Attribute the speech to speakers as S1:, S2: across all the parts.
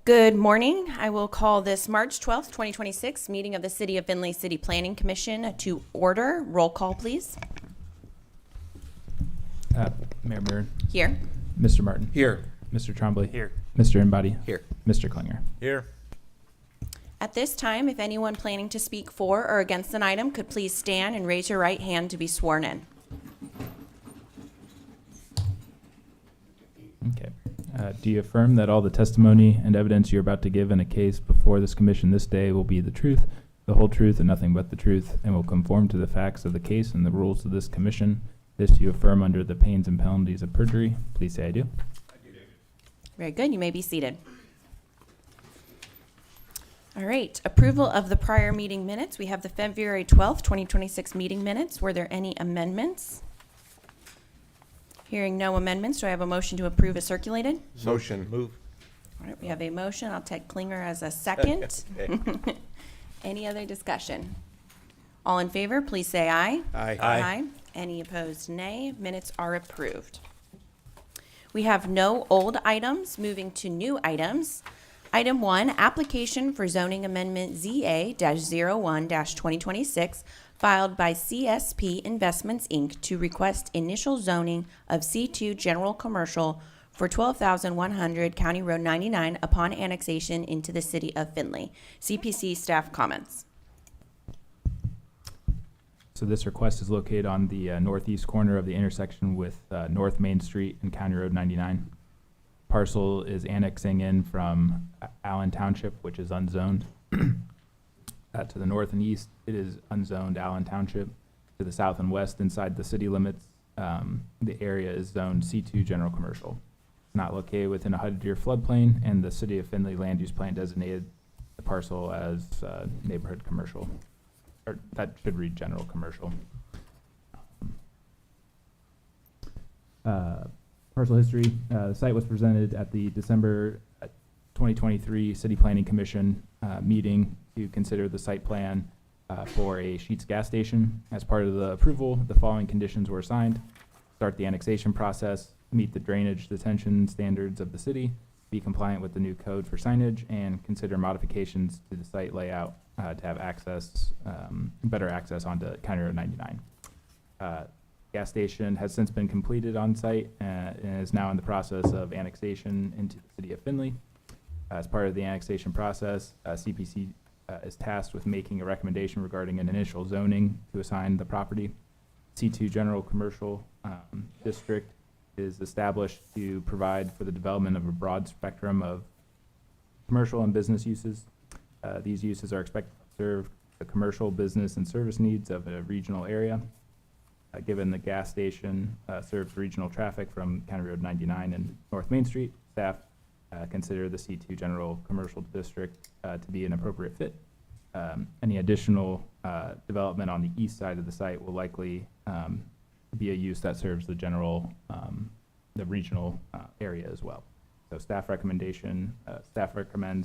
S1: Good morning. I will call this March 12th, 2026 meeting of the City of Findlay City Planning Commission to order. Roll call, please.
S2: Mayor Murin.
S1: Here.
S2: Mr. Martin.
S3: Here.
S2: Mr. Trombley.
S3: Here.
S2: Mr. Embody.
S3: Here.
S2: Mr. Klinger.
S3: Here.
S1: At this time, if anyone planning to speak for or against an item could please stand and raise your right hand to be sworn in.
S2: Okay. Do you affirm that all the testimony and evidence you're about to give in a case before this commission this day will be the truth, the whole truth, and nothing but the truth, and will conform to the facts of the case and the rules of this commission? This you affirm under the pains and penalties of perjury. Please say I do.
S3: I do.
S1: Very good. You may be seated. All right. Approval of the prior meeting minutes. We have the February 12th, 2026 meeting minutes. Were there any amendments? Hearing no amendments, do I have a motion to approve as circulated?
S3: Motion. Move.
S1: All right, we have a motion. I'll take Klinger as a second. Any other discussion? All in favor, please say aye.
S3: Aye.
S1: Any opposed, nay. Minutes are approved. We have no old items. Moving to new items. Item 1, application for zoning amendment ZA-01-2026 filed by CSP Investments, Inc. to request initial zoning of C2 General Commercial for 12,100 County Road 99 upon annexation into the city of Findlay. CPC staff comments.
S2: So this request is located on the northeast corner of the intersection with North Main Street and County Road 99. Parcel is annexing in from Allen Township, which is unzoned. To the north and east, it is unzoned Allen Township. To the south and west, inside the city limits, the area is zoned C2 General Commercial. It's not located within a 100-year floodplain, and the City of Findlay Land Use Plan designated the parcel as neighborhood commercial. Or that should read general commercial. Parcel history. The site was presented at the December 2023 City Planning Commission meeting to consider the site plan for a Sheetz gas station. As part of the approval, the following conditions were assigned: start the annexation process, meet the drainage detention standards of the city, be compliant with the new code for signage, and consider modifications to the site layout to have access, better access onto County Road 99. Gas station has since been completed on site and is now in the process of annexation into the city of Findlay. As part of the annexation process, CPC is tasked with making a recommendation regarding an initial zoning to assign the property. C2 General Commercial District is established to provide for the development of a broad spectrum of commercial and business uses. These uses are expected to serve the commercial, business, and service needs of a regional area. Given the gas station serves regional traffic from County Road 99 and North Main Street, staff consider the C2 General Commercial District to be an appropriate fit. Any additional development on the east side of the site will likely be a use that serves the general, the regional area as well. So staff recommends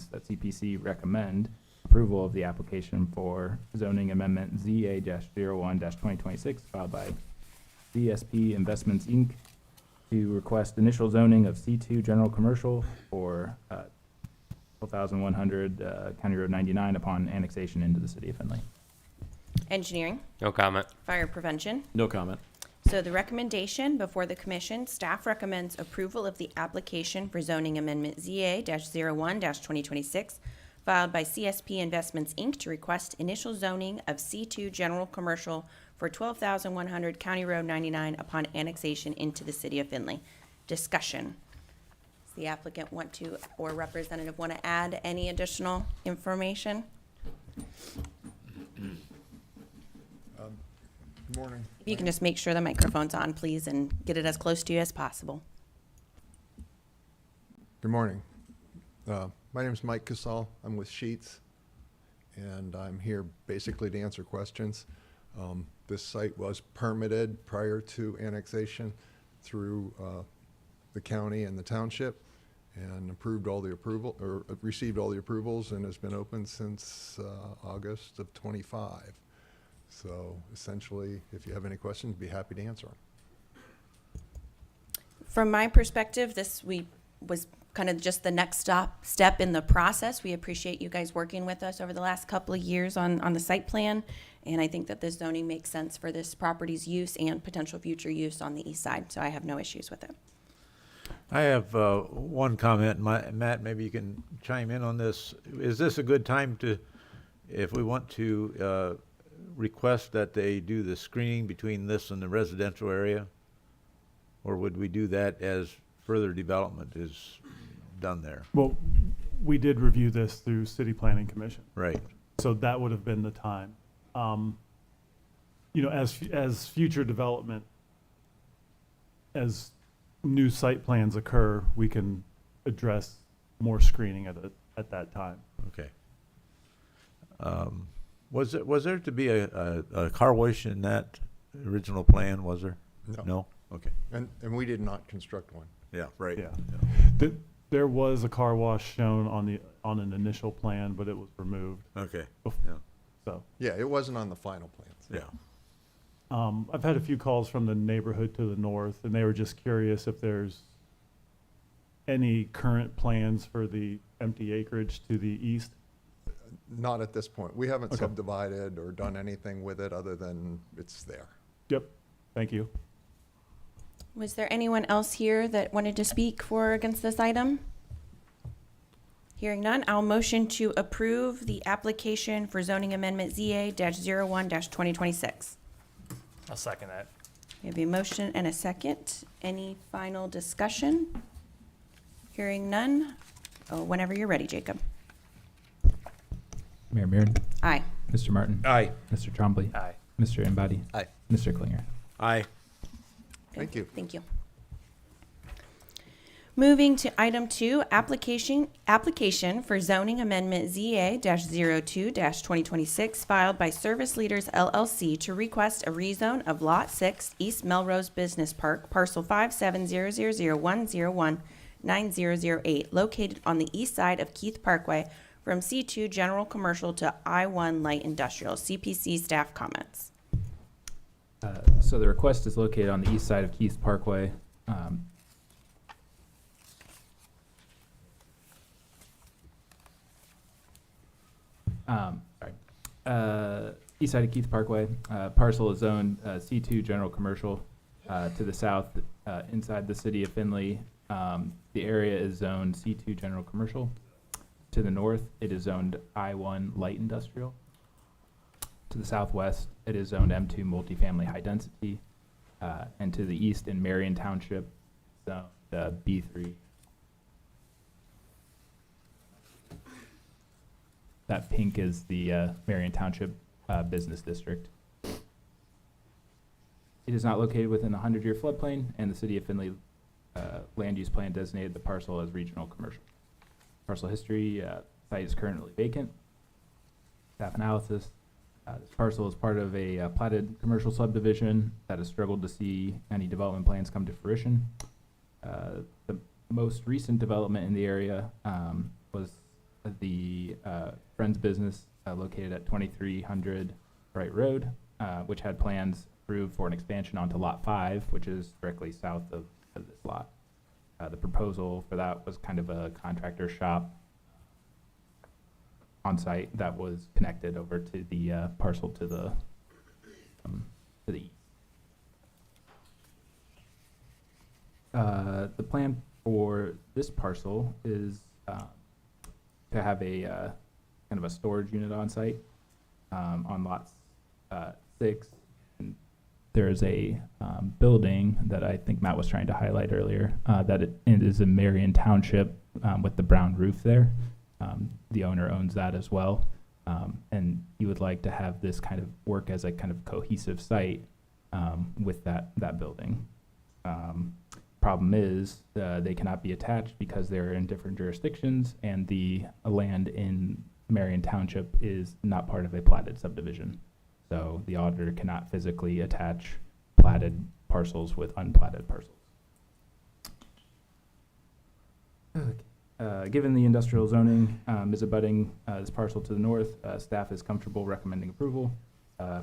S2: that CPC recommend approval of the application for zoning amendment ZA-01-2026 filed by CSP Investments, Inc. to request initial zoning of C2 General Commercial for 12,100 County Road 99 upon annexation into the city of Findlay.
S1: Engineering.
S3: No comment.
S1: Fire prevention.
S3: No comment.
S1: So the recommendation before the commission, staff recommends approval of the application for zoning amendment ZA-01-2026 filed by CSP Investments, Inc. to request initial zoning of C2 General Commercial for 12,100 County Road 99 upon annexation into the city of Findlay. Discussion. Does the applicant want to, or representative want to add any additional information?
S4: Good morning.
S1: If you can just make sure the microphone's on, please, and get it as close to you as possible.
S4: Good morning. My name is Mike Casal. I'm with Sheetz, and I'm here basically to answer questions. This site was permitted prior to annexation through the county and the township, and received all the approvals, and has been open since August of 25. So essentially, if you have any questions, be happy to answer them.
S1: From my perspective, this was kind of just the next step in the process. We appreciate you guys working with us over the last couple of years on the site plan. And I think that the zoning makes sense for this property's use and potential future use on the east side. So I have no issues with it.
S3: I have one comment. Matt, maybe you can chime in on this. Is this a good time to, if we want to request that they do the screening between this and the residential area? Or would we do that as further development is done there?
S5: Well, we did review this through City Planning Commission,
S3: Right.
S5: so that would have been the time. You know, as future development, as new site plans occur, we can address more screening at that time.
S3: Okay. Was there to be a car wash in that original plan, was there?
S4: No.
S3: No? Okay.
S4: And we did not construct one.
S3: Yeah, right.
S5: Yeah. There was a car wash shown on an initial plan, but it was removed.
S3: Okay.
S5: Bef-
S3: Yeah.
S5: So
S4: Yeah, it wasn't on the final plans.
S3: Yeah.
S5: I've had a few calls from the neighborhood to the north, and they were just curious if there's any current plans for the empty acreage to the east.
S4: Not at this point. We haven't
S5: Okay.
S4: subdivided or done anything with it other than it's there.
S5: Yep. Thank you.
S1: Was there anyone else here that wanted to speak for or against this item? Hearing none, I'll motion to approve the application for zoning amendment ZA-01-2026.
S6: I'll second that.
S1: We have a motion and a second. Any final discussion? Hearing none. Oh, whenever you're ready, Jacob.
S2: Mayor Mehren,
S1: Aye.
S2: Mr. Martin,
S3: Aye.
S2: Mr. Trombley,
S6: Aye.
S2: Mr. Embody,
S3: Aye.
S2: Mr. Klinger.
S3: Aye.
S4: Thank you.
S1: Thank you. Moving to item 2, application for zoning amendment ZA-02-2026 filed by Service Leaders LLC to request a rezone of Lot 6, East Melrose Business Park, parcel 570001019008, located on the east side of Keith Parkway from C2 General Commercial to I1 Light Industrial. CPC staff comments.
S2: So the request is located on the east side of Keith Parkway. East side of Keith Parkway. Parcel is zoned C2 General Commercial to the south inside the city of Findlay. The area is zoned C2 General Commercial. To the north, it is zoned I1 Light Industrial. To the southwest, it is zoned M2 Multifamily High Density. And to the east in Marion Township, zoned B3. That pink is the Marion Township Business District. It is not located within the 100-year floodplain, and the City of Findlay Land Use Plan designated the parcel as regional commercial. Parcel history, site is currently vacant. Staff analysis, this parcel is part of a platted commercial subdivision that has struggled to see any development plans come to fruition. The most recent development in the area was the Friends business located at 2300 Bright Road, which had plans approved for an expansion onto Lot 5, which is directly south of this lot. The proposal for that was kind of a contractor shop on site that was connected over to the parcel to the east. The plan for this parcel is to have a kind of a storage unit on site on lots 6. And there is a building that I think Matt was trying to highlight earlier that it is in Marion Township with the brown roof there. The owner owns that as well, and he would like to have this kind of work as a kind of cohesive site with that building. Problem is they cannot be attached because they're in different jurisdictions, and the land in Marion Township is not part of a platted subdivision. So the auditor cannot physically attach platted parcels with unplatted parcels. Given the industrial zoning is abutting this parcel to the north, staff is comfortable recommending approval.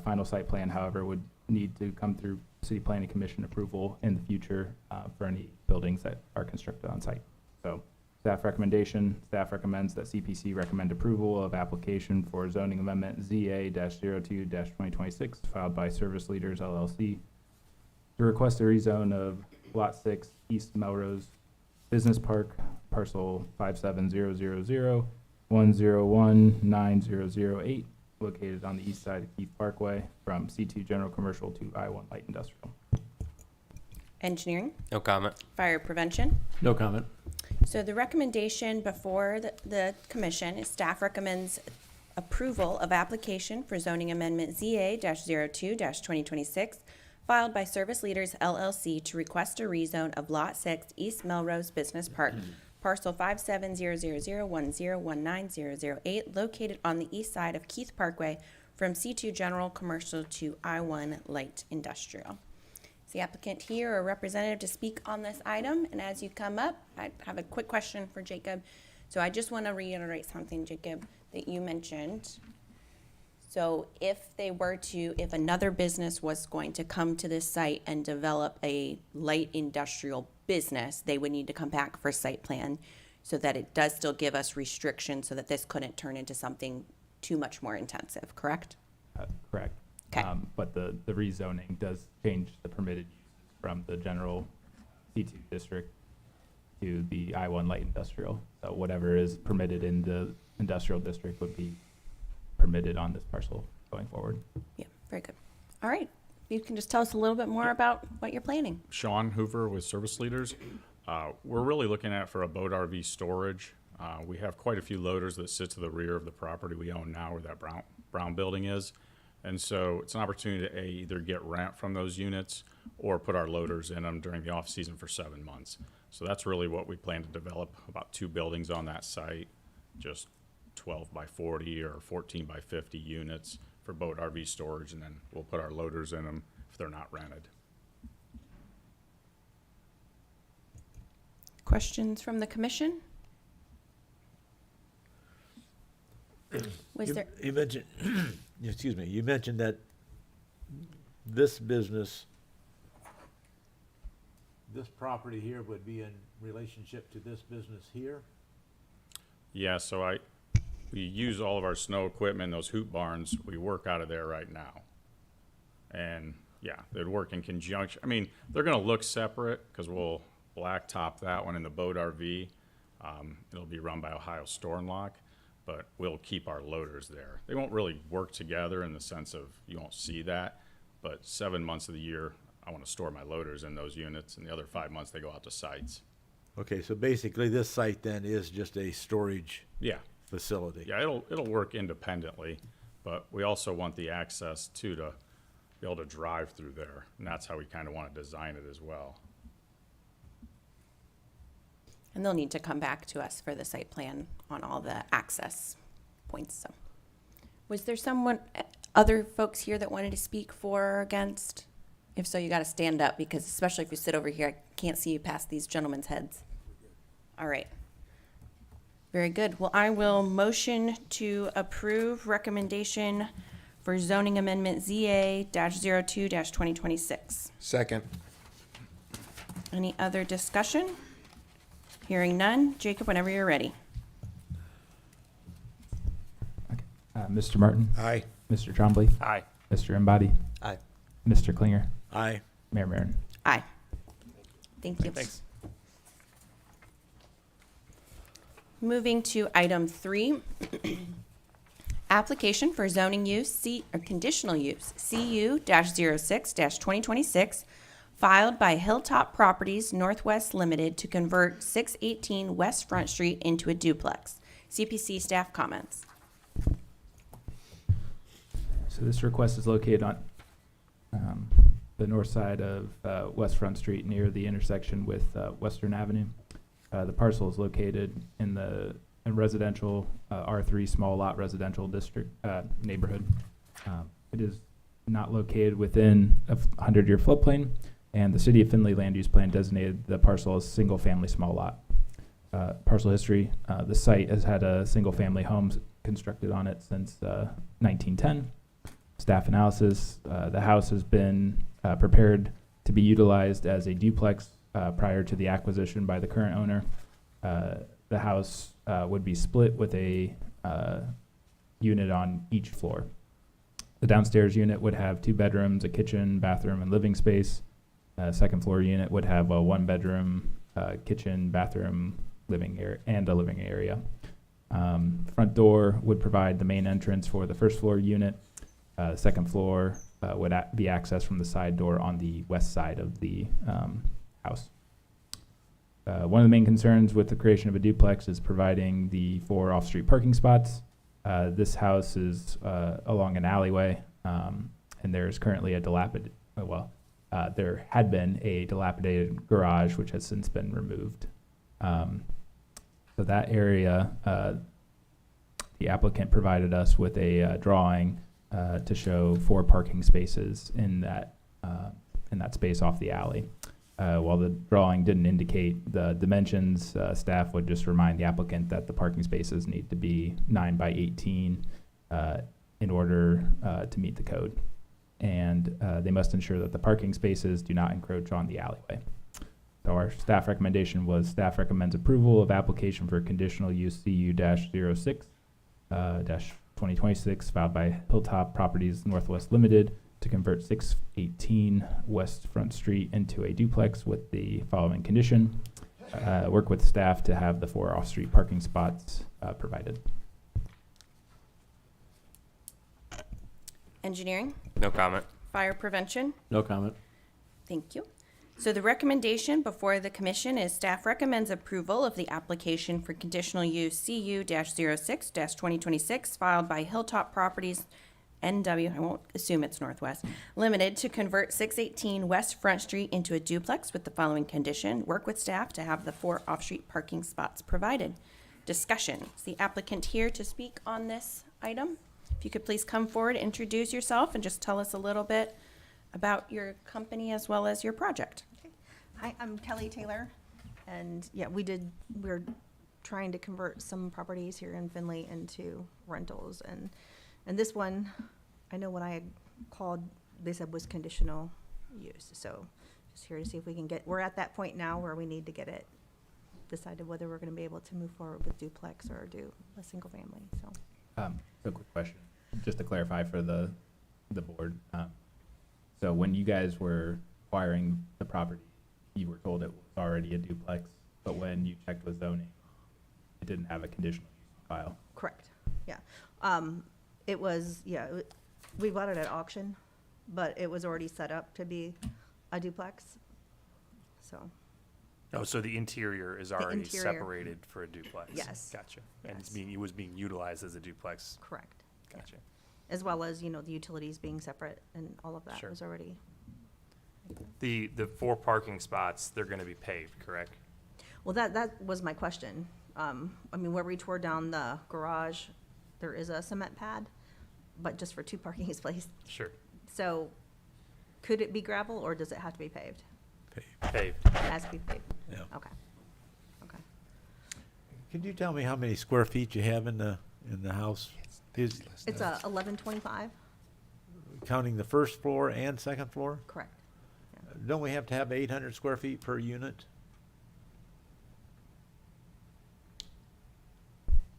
S2: Final site plan, however, would need to come through City Planning Commission approval in the future for any buildings that are constructed on site. So Staff recommendation, staff recommends that CPC recommend approval of application for zoning amendment ZA-02-2026 filed by Service Leaders LLC to request a rezone of Lot 6 East Melrose Business Park, parcel 5700010190008, located on the east side of Keith Parkway from C2 General Commercial to I1 Light Industrial.
S1: Engineering,
S6: No comment.
S1: fire prevention.
S3: No comment.
S1: So the recommendation before the commission is staff recommends approval of application for zoning amendment ZA-02-2026 filed by Service Leaders LLC to request a rezone of Lot 6 East Melrose Business Park, parcel 5700010190008, located on the east side of Keith Parkway from C2 General Commercial to I1 Light Industrial. Is the applicant here or representative to speak on this item? And as you come up, I have a quick question for Jacob. So I just want to reiterate something, Jacob, that you mentioned. So if another business was going to come to this site and develop a light industrial business, they would need to come back for site plan so that it does still give us restrictions so that this couldn't turn into something too much more intensive, correct?
S2: Correct.
S1: Okay.
S2: But the rezoning does change the permitted uses from the general C2 district to the I1 light industrial. So whatever is permitted in the industrial district would be permitted on this parcel going forward.
S1: Yeah, very good. All right. You can just tell us a little bit more about what you're planning.
S7: Sean Hoover with Service Leaders. We're really looking at for a boat RV storage. We have quite a few loaders that sit to the rear of the property we own now where that brown building is. And so it's an opportunity to either get rent from those units or put our loaders in them during the off season for 7 months. So that's really what we plan to develop, about 2 buildings on that site, just 12 by 40 or 14 by 50 units for boat RV storage, and then we'll put our loaders in them if they're not rented.
S1: Questions from the commission? Was there,
S3: You mentioned, excuse me, you mentioned that this business, this property here would be in relationship to this business here?
S7: Yeah, so we use all of our snow equipment, those hoop barns, we work out of there right now. And yeah, they'd work in conjunction. I mean, they're gonna look separate because we'll blacktop that one in the boat RV. It'll be run by Ohio Store and Lock, but we'll keep our loaders there. They won't really work together in the sense of you won't see that, but 7 months of the year, I wanna store my loaders in those units, and the other 5 months they go out to sites.
S3: Okay, so basically this site then is just a storage
S7: Yeah.
S3: facility?
S7: Yeah, it'll work independently, but we also want the access to be able to drive through there, and that's how we kind of want to design it as well.
S1: and they'll need to come back to us for the site plan on all the access points, so. Was there other folks here that wanted to speak for or against? If so, you gotta stand up, because especially if you sit over here, I can't see you past these gentlemen's heads. All right. Very good. Well, I will motion to approve recommendation for zoning amendment ZA-02-2026.
S4: Second.
S1: Any other discussion? Hearing none. Jacob, whenever you're ready.
S2: Mr. Martin,
S4: Aye.
S2: Mr. Trombley,
S6: Aye.
S2: Mr. Embody,
S6: Aye.
S2: Mr. Klinger,
S3: Aye.
S2: Mayor Maron.
S1: Aye. Thank you.
S6: Thanks.
S1: Moving to item 3, application for zoning use, conditional use, CU-06-2026, filed by Hilltop Properties Northwest Limited to convert 618 West Front Street into a duplex. CPC staff comments.
S2: So this request is located on the north side of West Front Street near the intersection with Western Avenue. The parcel is located in residential R3 small lot residential district neighborhood. It is not located within a 100-year floodplain, and the City of Findlay Land Use Plan designated the parcel as single-family small lot. Parcel history: the site has had a single-family homes constructed on it since 1910. Staff analysis: the house has been prepared to be utilized as a duplex prior to the acquisition by the current owner. the house would be split with a unit on each floor. The downstairs unit would have 2 bedrooms, a kitchen, bathroom, and living space. Second floor unit would have a 1-bedroom, kitchen, bathroom, living area, and a living area. Front door would provide the main entrance for the first floor unit. The second floor would be accessed from the side door on the west side of the house. One of the main concerns with the creation of a duplex is providing the 4 off-street parking spots. This house is along an alleyway, and there's currently a there had been a dilapidated garage, which has since been removed. So that area, the applicant provided us with a drawing to show 4 parking spaces in that space off the alley. While the drawing didn't indicate the dimensions, staff would just remind the applicant that the parking spaces need to be 9 by 18 in order to meet the code. And they must ensure that the parking spaces do not encroach on the alleyway. So our staff recommendation was staff recommends approval of application for conditional use CU-06-2026 filed by Hilltop Properties Northwest Limited to convert 618 West Front Street into a duplex with the following condition. Work with staff to have the 4 off-street parking spots provided.
S1: Engineering,
S6: No comment.
S1: fire prevention.
S6: No comment.
S1: Thank you. So the recommendation before the commission is staff recommends approval of the application for conditional use CU-06-2026 filed by Hilltop Properties NW, I won't assume it's Northwest, Limited to convert 618 West Front Street into a duplex with the following condition. Work with staff to have the 4 off-street parking spots provided. Discussion. Is the applicant here to speak on this item? If you could please come forward, introduce yourself, and just tell us a little bit about your company as well as your project.
S8: Hi, I'm Kelly Taylor, and yeah, we're trying to convert some properties here in Findlay into rentals, and this one, I know when I had called, they said was conditional use, so just here to see if we can we're at that point now where we need to get it decided whether we're gonna be able to move forward with duplex or do a single family, so.
S2: So quick question, just to clarify for the board. So when you guys were acquiring the property, you were told it was already a duplex, but when you checked with zoning, it didn't have a conditional use file.
S8: Correct, yeah. It was, we bought it at auction, but it was already set up to be a duplex, so.
S6: Oh, so the interior is already
S8: interior.
S6: separated for a duplex?
S8: Yes.
S6: Gotcha. And
S8: Yes.
S6: it was being utilized as a duplex?
S8: Correct. Yeah.
S6: Gotcha.
S8: As well as, the utilities being separate and all of that
S6: Sure.
S8: was already.
S6: The 4 parking spots, they're gonna be paved, correct?
S8: Well, that was my question. Where we tore down the garage, there is a cement pad, but just for 2 parking spaces.
S6: Sure.
S8: So could it be gravel or does it have to be paved?
S6: Paved.
S8: It has to be paved.
S3: Yeah.
S8: Okay. Okay.
S3: Can you tell me how many square feet you have in the house? Is,
S8: It's a 1125,
S3: counting the first floor and second floor?
S8: correct.
S3: Don't we have to have 800 square feet per unit?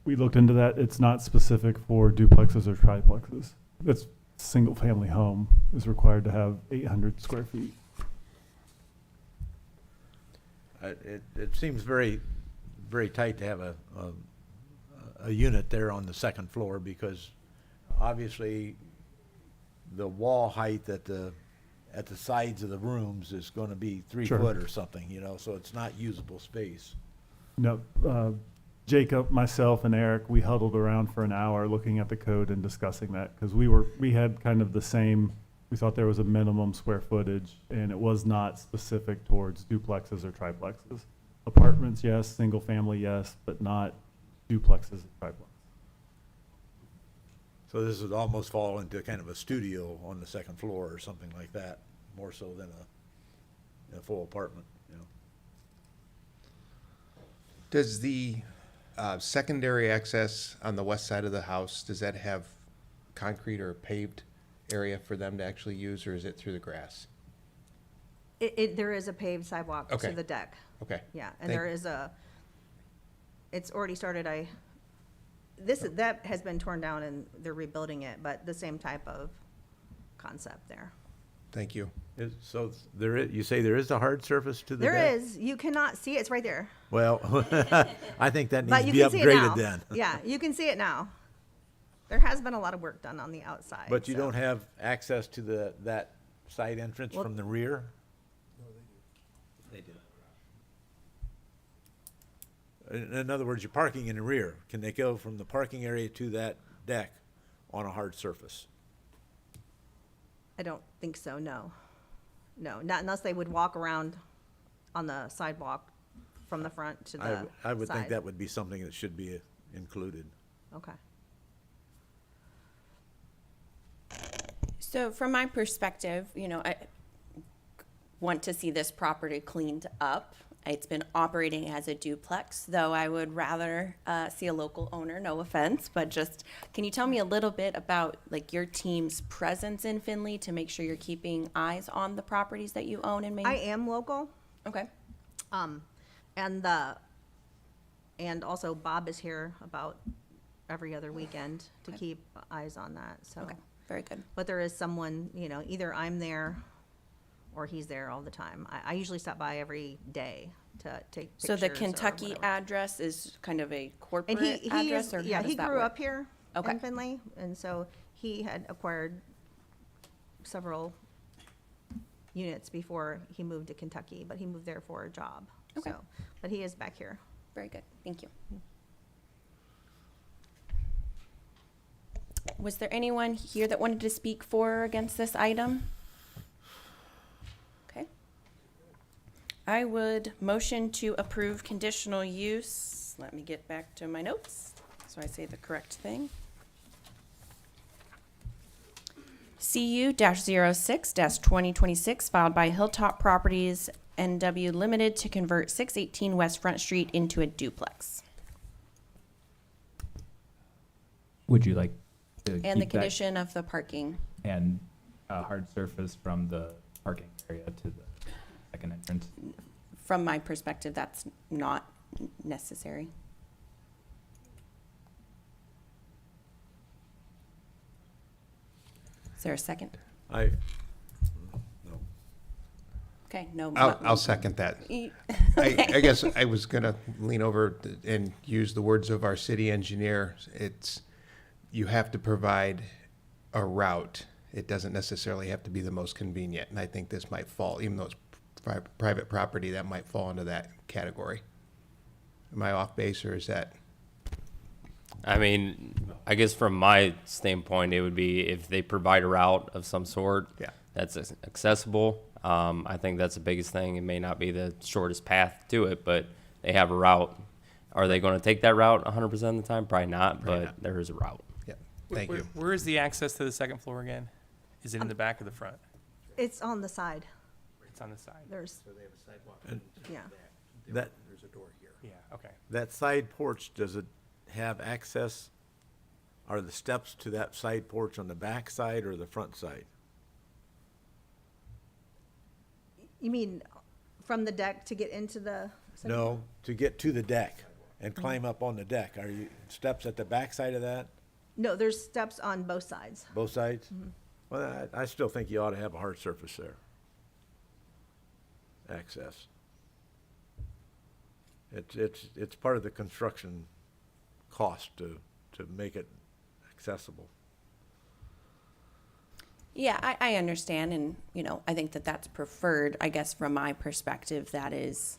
S5: We looked into that. It's not specific for duplexes or triplexes. It's single-family home is required to have 800 square feet.
S3: It seems very, very tight to have a unit there on the second floor because obviously the wall height at the sides of the rooms is going to be 3
S5: Sure.
S3: foot or something, so it's not usable space.
S5: No, Jacob, myself, and Eric, we huddled around for an hour looking at the code and discussing that because we had kind of the same. We thought there was a minimum square footage, and it was not specific towards duplexes or triplexes. Apartments, yes. Single family, yes, but not duplexes or triplexes.
S3: So this would almost fall into kind of a studio on the second floor or something like that, more so than a full apartment,
S9: Does the secondary access on the west side of the house, does that have concrete or paved area for them to actually use, or is it through the grass?
S8: There is a paved sidewalk
S9: Okay.
S8: to the deck.
S9: Okay.
S8: Yeah, and there is it's already started. That has been torn down and they're rebuilding it, but the same type of concept there.
S9: Thank you.
S3: So you say there is a hard surface to the deck?
S8: There is, you cannot see it, it's right there.
S3: Well, I think that needs
S8: But
S3: to
S8: you
S3: be
S8: can see it now.
S3: upgraded then.
S8: Yeah, you can see it now. There has been a lot of work done on the outside.
S3: But you
S8: so-
S3: don't have access to that side entrance
S8: Well-
S3: from the rear? In other words, you're parking in the rear. Can they go from the parking area to that deck on a hard surface?
S8: I don't think so, no. No, not unless they would walk around on the sidewalk from the front to the
S3: I would think
S8: side.
S3: that would be something that should be included.
S8: Okay.
S1: So from my perspective, I want to see this property cleaned up. It's been operating as a duplex, though I would rather see a local owner, no offense, but just, can you tell me a little bit about like your team's presence in Findlay to make sure you're keeping eyes on the properties that you own and
S8: I
S1: maintain?
S8: am local,
S1: Okay,
S8: and also Bob is here about every other weekend to keep eyes on that, so.
S1: okay, very good.
S8: But there is someone, either I'm there or he's there all the time. I usually stop by every day to take pictures.
S1: So the
S8: or
S1: Kentucky
S8: whatever.
S1: address is kind of a
S8: And
S1: corporate
S8: he
S1: address,
S8: is,
S1: or
S8: yeah,
S1: how does
S8: he
S1: that
S8: grew
S1: work?
S8: up here
S1: Okay.
S8: in Findlay, and so he had acquired several units before he moved to Kentucky, but he moved there for a job.
S1: Okay.
S8: So, but he is back here.
S1: Very good, thank you. Was there anyone here that wanted to speak for or against this item? Okay. I would motion to approve conditional use. Let me get back to my notes so I say the correct thing. CU-06-2026 filed by Hilltop Properties NW Limited to convert 618 West Front Street into a duplex.
S2: Would you like to
S1: And the
S2: keep that
S1: condition of the parking.
S2: and a hard surface from the parking area to the second entrance?
S1: From my perspective, that's not necessary. Is there a second?
S3: No.
S1: Okay, no.
S9: I'll second that.
S1: You-
S9: I guess I was gonna lean over and use the words of our city engineer. You have to provide a route. It doesn't necessarily have to be the most convenient, and I think this might fall, even though it's private property, that might fall into that category. Am I off base, or is that?
S10: I mean, I guess from my standpoint, it would be if they provide a route of some sort.
S9: Yeah.
S10: That's accessible. I think that's the biggest thing. It may not be the shortest path to it, but they have a route. Are they going to take that route 100% of the time? Probably not,
S9: Probably
S10: but
S9: not.
S10: there is a route.
S9: Yeah, thank you.
S11: Where is the access to the second floor again? Is it in the back or the front?
S8: It's on the side.
S11: It's on the side.
S8: There's, yeah.
S3: That,
S11: Yeah, okay.
S3: that side porch, does it have access? Are the steps to that side porch on the back side or the front side?
S8: You mean from the deck to get into the?
S3: No, to get to the deck and climb up on the deck. Are you, steps at the back side of that,
S8: No, there's steps on both sides.
S3: both sides? Well, I still think you ought to have a hard surface there. Access. It's part of the construction cost to make it accessible.
S1: Yeah, I understand, and, I think that that's preferred. I guess from my perspective, that is,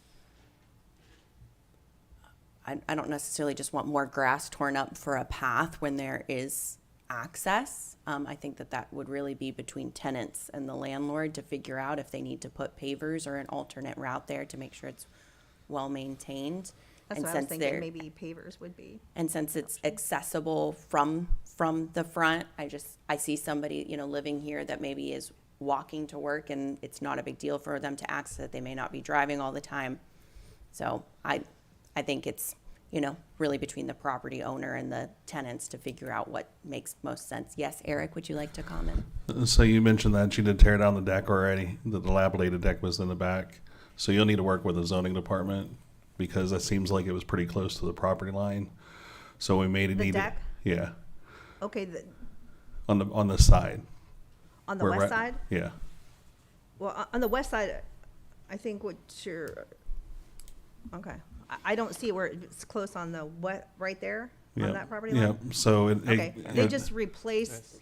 S1: I don't necessarily just want more grass torn up for a path when there is access. I think that would really be between tenants and the landlord to figure out if they need to put pavers or an alternate route there to make sure it's well-maintained.
S8: That's
S1: And
S8: what I was
S1: since
S8: thinking,
S1: they're-
S8: maybe pavers would be.
S1: And since it's accessible from the front, I see somebody, living here that maybe is walking to work and it's not a big deal for them to access it. They may not be driving all the time. So I think it's, really between the property owner and the tenants to figure out what makes most sense. Yes, Eric, would you like to comment?
S12: So you mentioned that you did tear down the deck already, the dilapidated deck was in the back. So you'll need to work with the zoning department because it seems like it was pretty close to the property line. So we made it
S8: The
S12: need.
S8: deck?
S12: Yeah,
S8: Okay,
S12: on the side.
S8: on the
S12: We're
S8: west
S12: right-
S8: side?
S12: Yeah,
S8: Well, on the west side, I think what you're, okay. I don't see where it's close on the right there,
S12: yeah.
S8: on that property
S12: Yeah,
S8: line?
S12: so
S8: Okay, they just replaced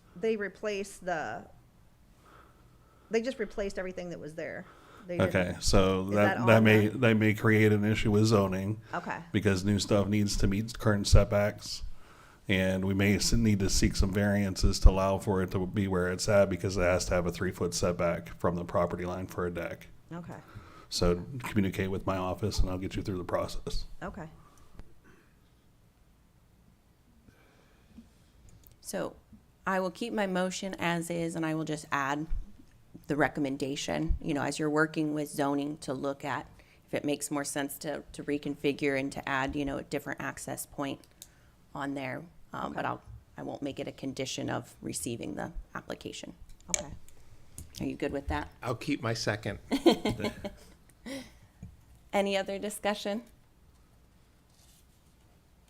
S8: everything that was there. They didn't-
S12: Okay, so
S8: Is that
S12: that
S8: on
S12: may,
S8: there?
S12: that may create an issue with zoning.
S8: Okay,
S12: Because new stuff needs to meet current setbacks. And we may need to seek some variances to allow for it to be where it's at, because it has to have a 3-foot setback from the property line for a deck.
S8: okay,
S12: So communicate with my office and I'll get you through the process.
S8: okay.
S1: So I will keep my motion as is, and I will just add the recommendation, as you're working with zoning to look at if it makes more sense to reconfigure and to add, a different access point on there. But I won't make it a condition of receiving the application.
S8: Okay.
S1: Are you good with that?
S9: I'll keep my second.
S1: Any other discussion?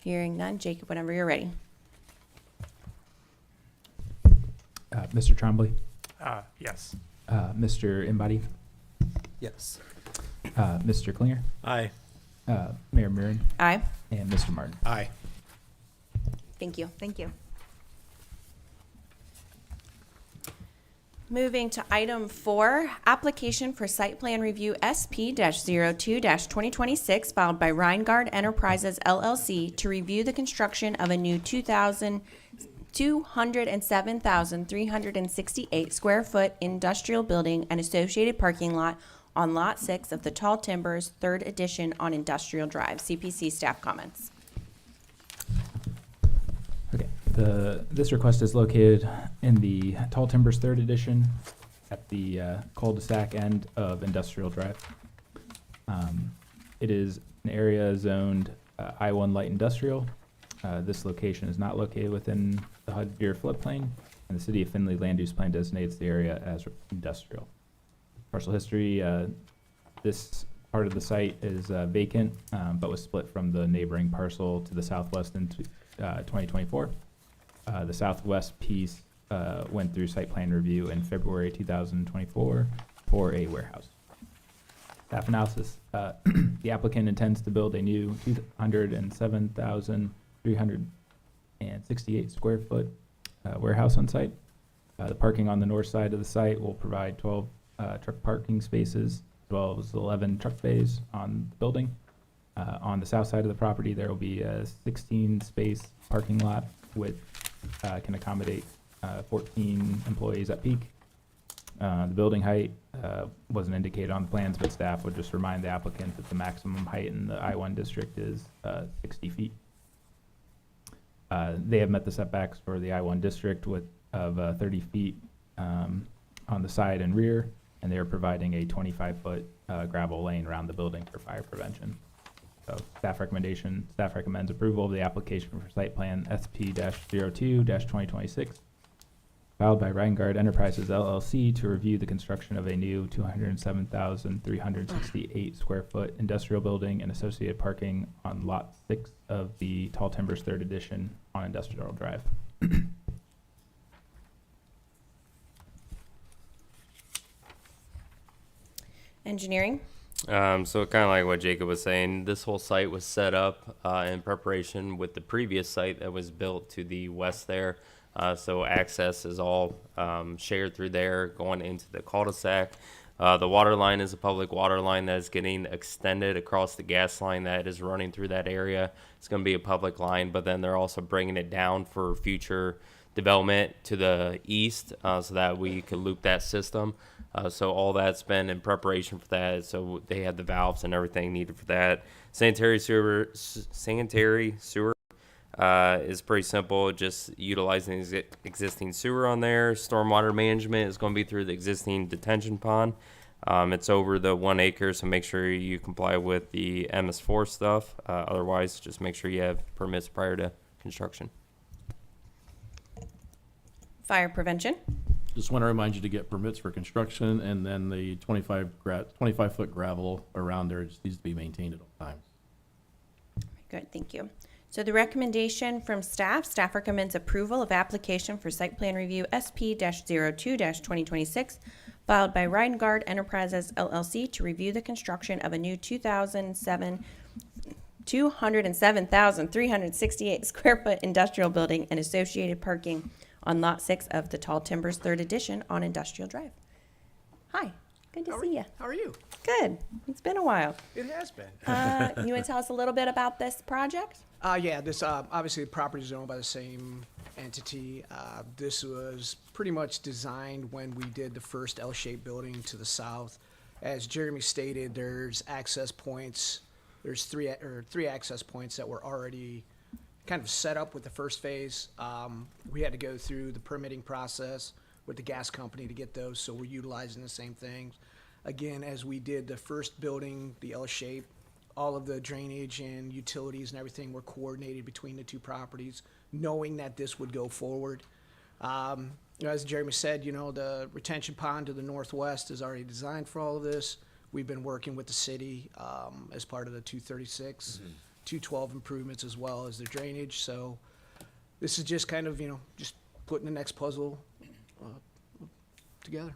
S1: Hearing none. Jacob, whenever you're ready.
S2: Mr. Trombley,
S6: Yes.
S2: Mr. Embody,
S11: Yes.
S2: Mr. Klinger,
S3: Aye.
S2: Mayor Murin,
S1: Aye.
S2: and Mr. Martin.
S9: Aye.
S1: Thank you.
S8: Thank you.
S1: Moving to item 4, application for site plan review SP-02-2026 filed by Rheingard Enterprises LLC to review the construction of a new 207,368 square foot industrial building and associated parking lot on Lot 6 of the Tall Timbers 3rd Edition on Industrial Drive. CPC staff comments.
S2: Okay, this request is located in the Tall Timbers 3rd Edition at the cul-de-sac end of Industrial Drive. It is an area zoned I-1 light industrial. This location is not located within the HUD Deer floodplain, and the City of Findlay Land Use Plan designates the area as industrial. Parcel history, this part of the site is vacant, but was split from the neighboring parcel to the southwest in 2024. The southwest piece went through site plan review in February 2024 for a warehouse. Staff analysis, the applicant intends to build a new 207,368 square foot warehouse on site. The parking on the north side of the site will provide 12 truck parking spaces, as well as 11 truck bays on the building. On the south side of the property, there will be a 16-space parking lot with, can accommodate 14 employees at peak. The building height wasn't indicated on the plans, but staff would just remind the applicant that the maximum height in the I-1 district is 60 feet. They have met the setbacks for the I-1 district of 30 feet on the side and rear, and they are providing a 25-foot gravel lane around the building for fire prevention. So staff recommends approval of the application for site plan SP-02-2026 filed by Rheingard Enterprises LLC to review the construction of a new 207,368 square foot industrial building and associated parking on Lot 6 of the Tall Timbers 3rd Edition on Industrial Drive.
S1: Engineering?
S10: So kind of like what Jacob was saying, this whole site was set up in preparation with the previous site that was built to the west there. So access is all shared through there going into the cul-de-sac. The water line is a public water line that is getting extended across the gas line that is running through that area. It's going to be a public line, but then they're also bringing it down for future development to the east so that we could loop that system. So all that's been in preparation for that. So they had the valves and everything needed for that. Sanitary sewer is pretty simple, just utilizing existing sewer on there. Stormwater management is going to be through the existing detention pond. It's over the 1 acre, so make sure you comply with the MS4 stuff. Otherwise, just make sure you have permits prior to construction.
S1: Fire prevention?
S13: Just want to remind you to get permits for construction, and then the 25-foot gravel around there just needs to be maintained at all times.
S1: Good, thank you. So the recommendation from staff recommends approval of application for site plan review SP-02-2026 filed by Reingard Enterprises LLC to review the construction of a new 207,368 square foot industrial building and associated parking on Lot 6 of the Tall Timbers 3rd Edition on Industrial Drive. Hi, good to see you.
S14: How are you?
S1: Good, it's been a while.
S14: It has been.
S1: You want to tell us a little bit about this project?
S14: Yeah, this obviously the property is owned by the same entity. This was pretty much designed when we did the first L-shaped building to the south. As Jeremy stated, there's access points. There's three access points that were already kind of set up with the first phase. We had to go through the permitting process with the gas company to get those, so we're utilizing the same things. Again, as we did the first building, the L-shape, all of the drainage and utilities and everything were coordinated between the two properties, knowing that this would go forward. As Jeremy said, the retention pond to the northwest is already designed for all of this. We've been working with the city as part of the 236, 212 improvements as well as the drainage. So this is just kind of, just putting the next puzzle together.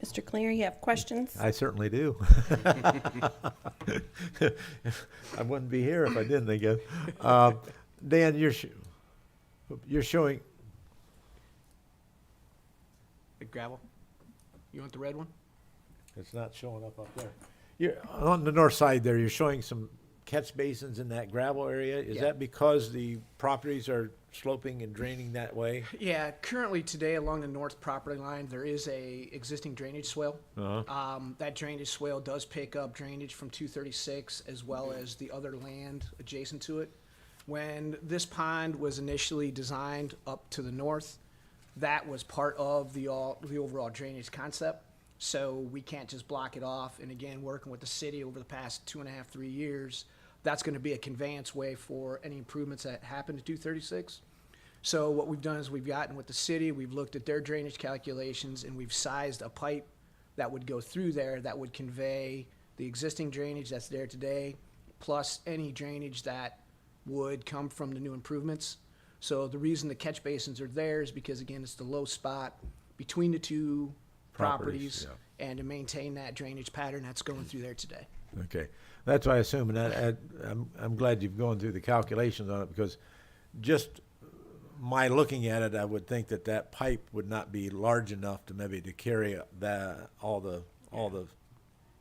S1: Mr. Clear, you have questions?
S3: I certainly do. I wouldn't be here if I didn't, I guess. Dan, you're showing,
S14: The gravel. You want the red one?
S3: it's not showing up there. You're, on the north side there, you're showing some catch basins in that gravel area. Is
S14: Yeah.
S3: that because the properties are sloping and draining that way?
S14: Yeah, currently today along the north property line, there is a existing drainage swale. That drainage swale does pick up drainage from 236 as well as the other land adjacent to it. When this pond was initially designed up to the north, that was part of the overall drainage concept. So we can't just block it off. And again, working with the city over the past 2.5, 3 years, that's going to be a conveyance way for any improvements that happen to 236. So what we've done is we've gotten with the city, we've looked at their drainage calculations, and we've sized a pipe that would go through there that would convey the existing drainage that's there today, plus any drainage that would come from the new improvements. So the reason the catch basins are there is because, again, it's the low spot between the two properties and to maintain that drainage pattern that's going through there today.
S3: Okay, that's what I assume, and I'm glad you've gone through the calculations on it, because just my looking at it, I would think that pipe would not be large enough to maybe to carry all the.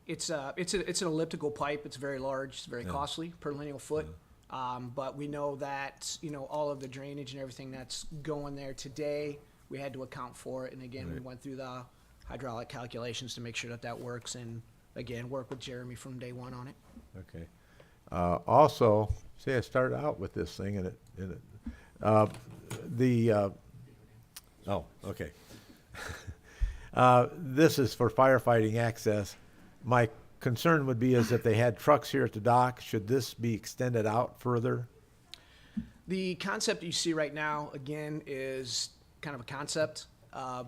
S14: It's an elliptical pipe. It's very large. It's very costly per lineal foot. But we know that all of the drainage and everything that's going there today, we had to account for it. And again, we went through the hydraulic calculations to make sure that works. And again, work with Jeremy from day one on it.
S3: Okay. Also, see, I started out with this thing, and okay. This is for firefighting access. My concern would be is if they had trucks here at the dock, should this be extended out further?
S14: The concept you see right now, again, is kind of a concept.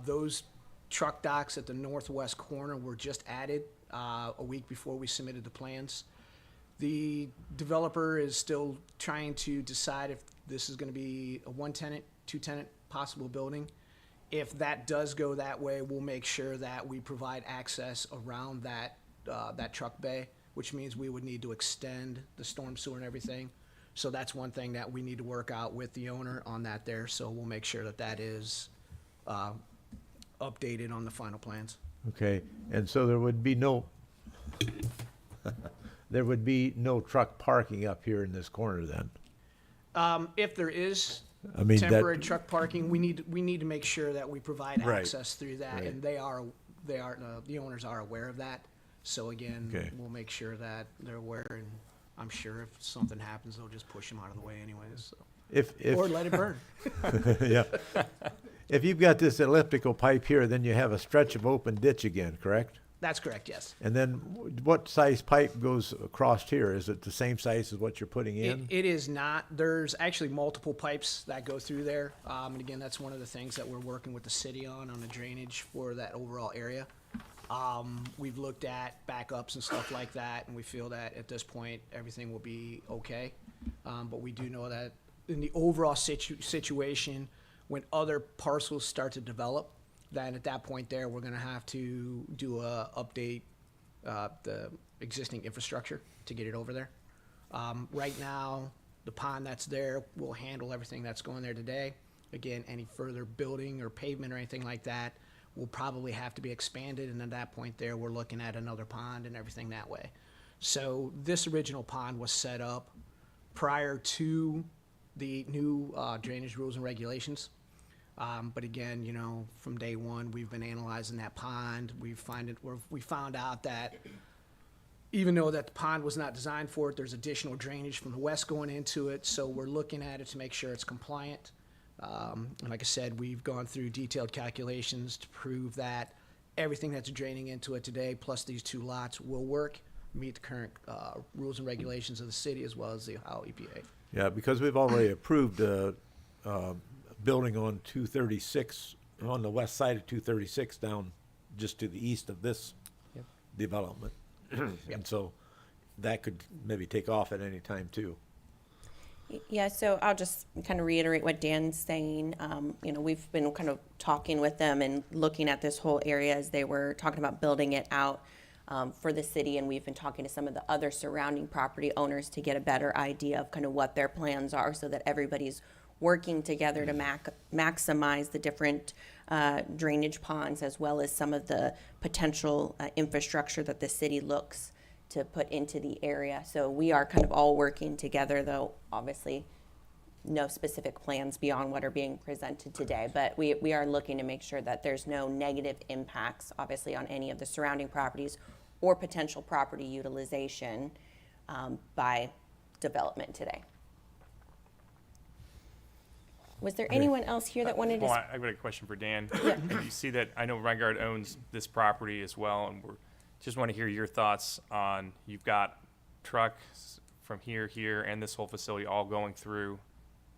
S14: Those truck docks at the northwest corner were just added a week before we submitted the plans. The developer is still trying to decide if this is going to be a one-tenant, two-tenant possible building. If that does go that way, we'll make sure that we provide access around that truck bay, which means we would need to extend the storm sewer and everything. So that's one thing that we need to work out with the owner on that there. So we'll make sure that is updated on the final plans.
S3: Okay, and so there would be no truck parking up here in this corner then?
S14: If there is
S3: I mean,
S14: temporary truck parking, we need to make sure that we provide
S3: Right.
S14: access through that, and the owners are aware of that. So again,
S3: Okay.
S14: we'll make sure that they're aware, and I'm sure if something happens, they'll just push them out of the way anyways. So.
S3: If
S14: Or let it burn.
S3: Yeah. If you've got this elliptical pipe here, then you have a stretch of open ditch again, correct?
S14: That's correct, yes.
S3: And then what size pipe goes across here? Is it the same size as what you're putting in?
S14: It is not. There's actually multiple pipes that go through there. And again, that's one of the things that we're working with the city on the drainage for that overall area. We've looked at backups and stuff like that, and we feel that at this point, everything will be okay. But we do know that in the overall situation, when other parcels start to develop, then at that point there, we're gonna have to do a update, the existing infrastructure to get it over there. Right now, the pond that's there will handle everything that's going there today. Again, any further building or pavement or anything like that will probably have to be expanded, and at that point there, we're looking at another pond and everything that way. So this original pond was set up prior to the new drainage rules and regulations. But again, you know, from day one, we've been analyzing that pond. We found out that even though that the pond was not designed for it, there's additional drainage from the west going into it. So we're looking at it to make sure it's compliant. And like I said, we've gone through detailed calculations to prove that everything that's draining into it today, plus these 2 lots, will work, meet the current rules and regulations of the city as well as the Ohio EPA.
S3: Yeah, because we've already approved building on 236, on the west side of 236 down just to the east of this development. And so that could maybe take off at any time too.
S1: Yeah, so I'll just kind of reiterate what Dan's saying. You know, we've been kind of talking with them and looking at this whole area as they were talking about building it out for the city, and we've been talking to some of the other surrounding property owners to get a better idea of kind of what their plans are so that everybody's working together to maximize the different drainage ponds as well as some of the potential infrastructure that the city looks to put into the area. So we are kind of all working together, though obviously no specific plans beyond what are being presented today. But we are looking to make sure that there's no negative impacts, obviously, on any of the surrounding properties or potential property utilization by development today. Was there anyone else here that wanted to?
S6: I've got a question for Dan. You see that, I know Rengard owns this property as well, and just want to hear your thoughts on, you've got trucks from here, and this whole facility all going through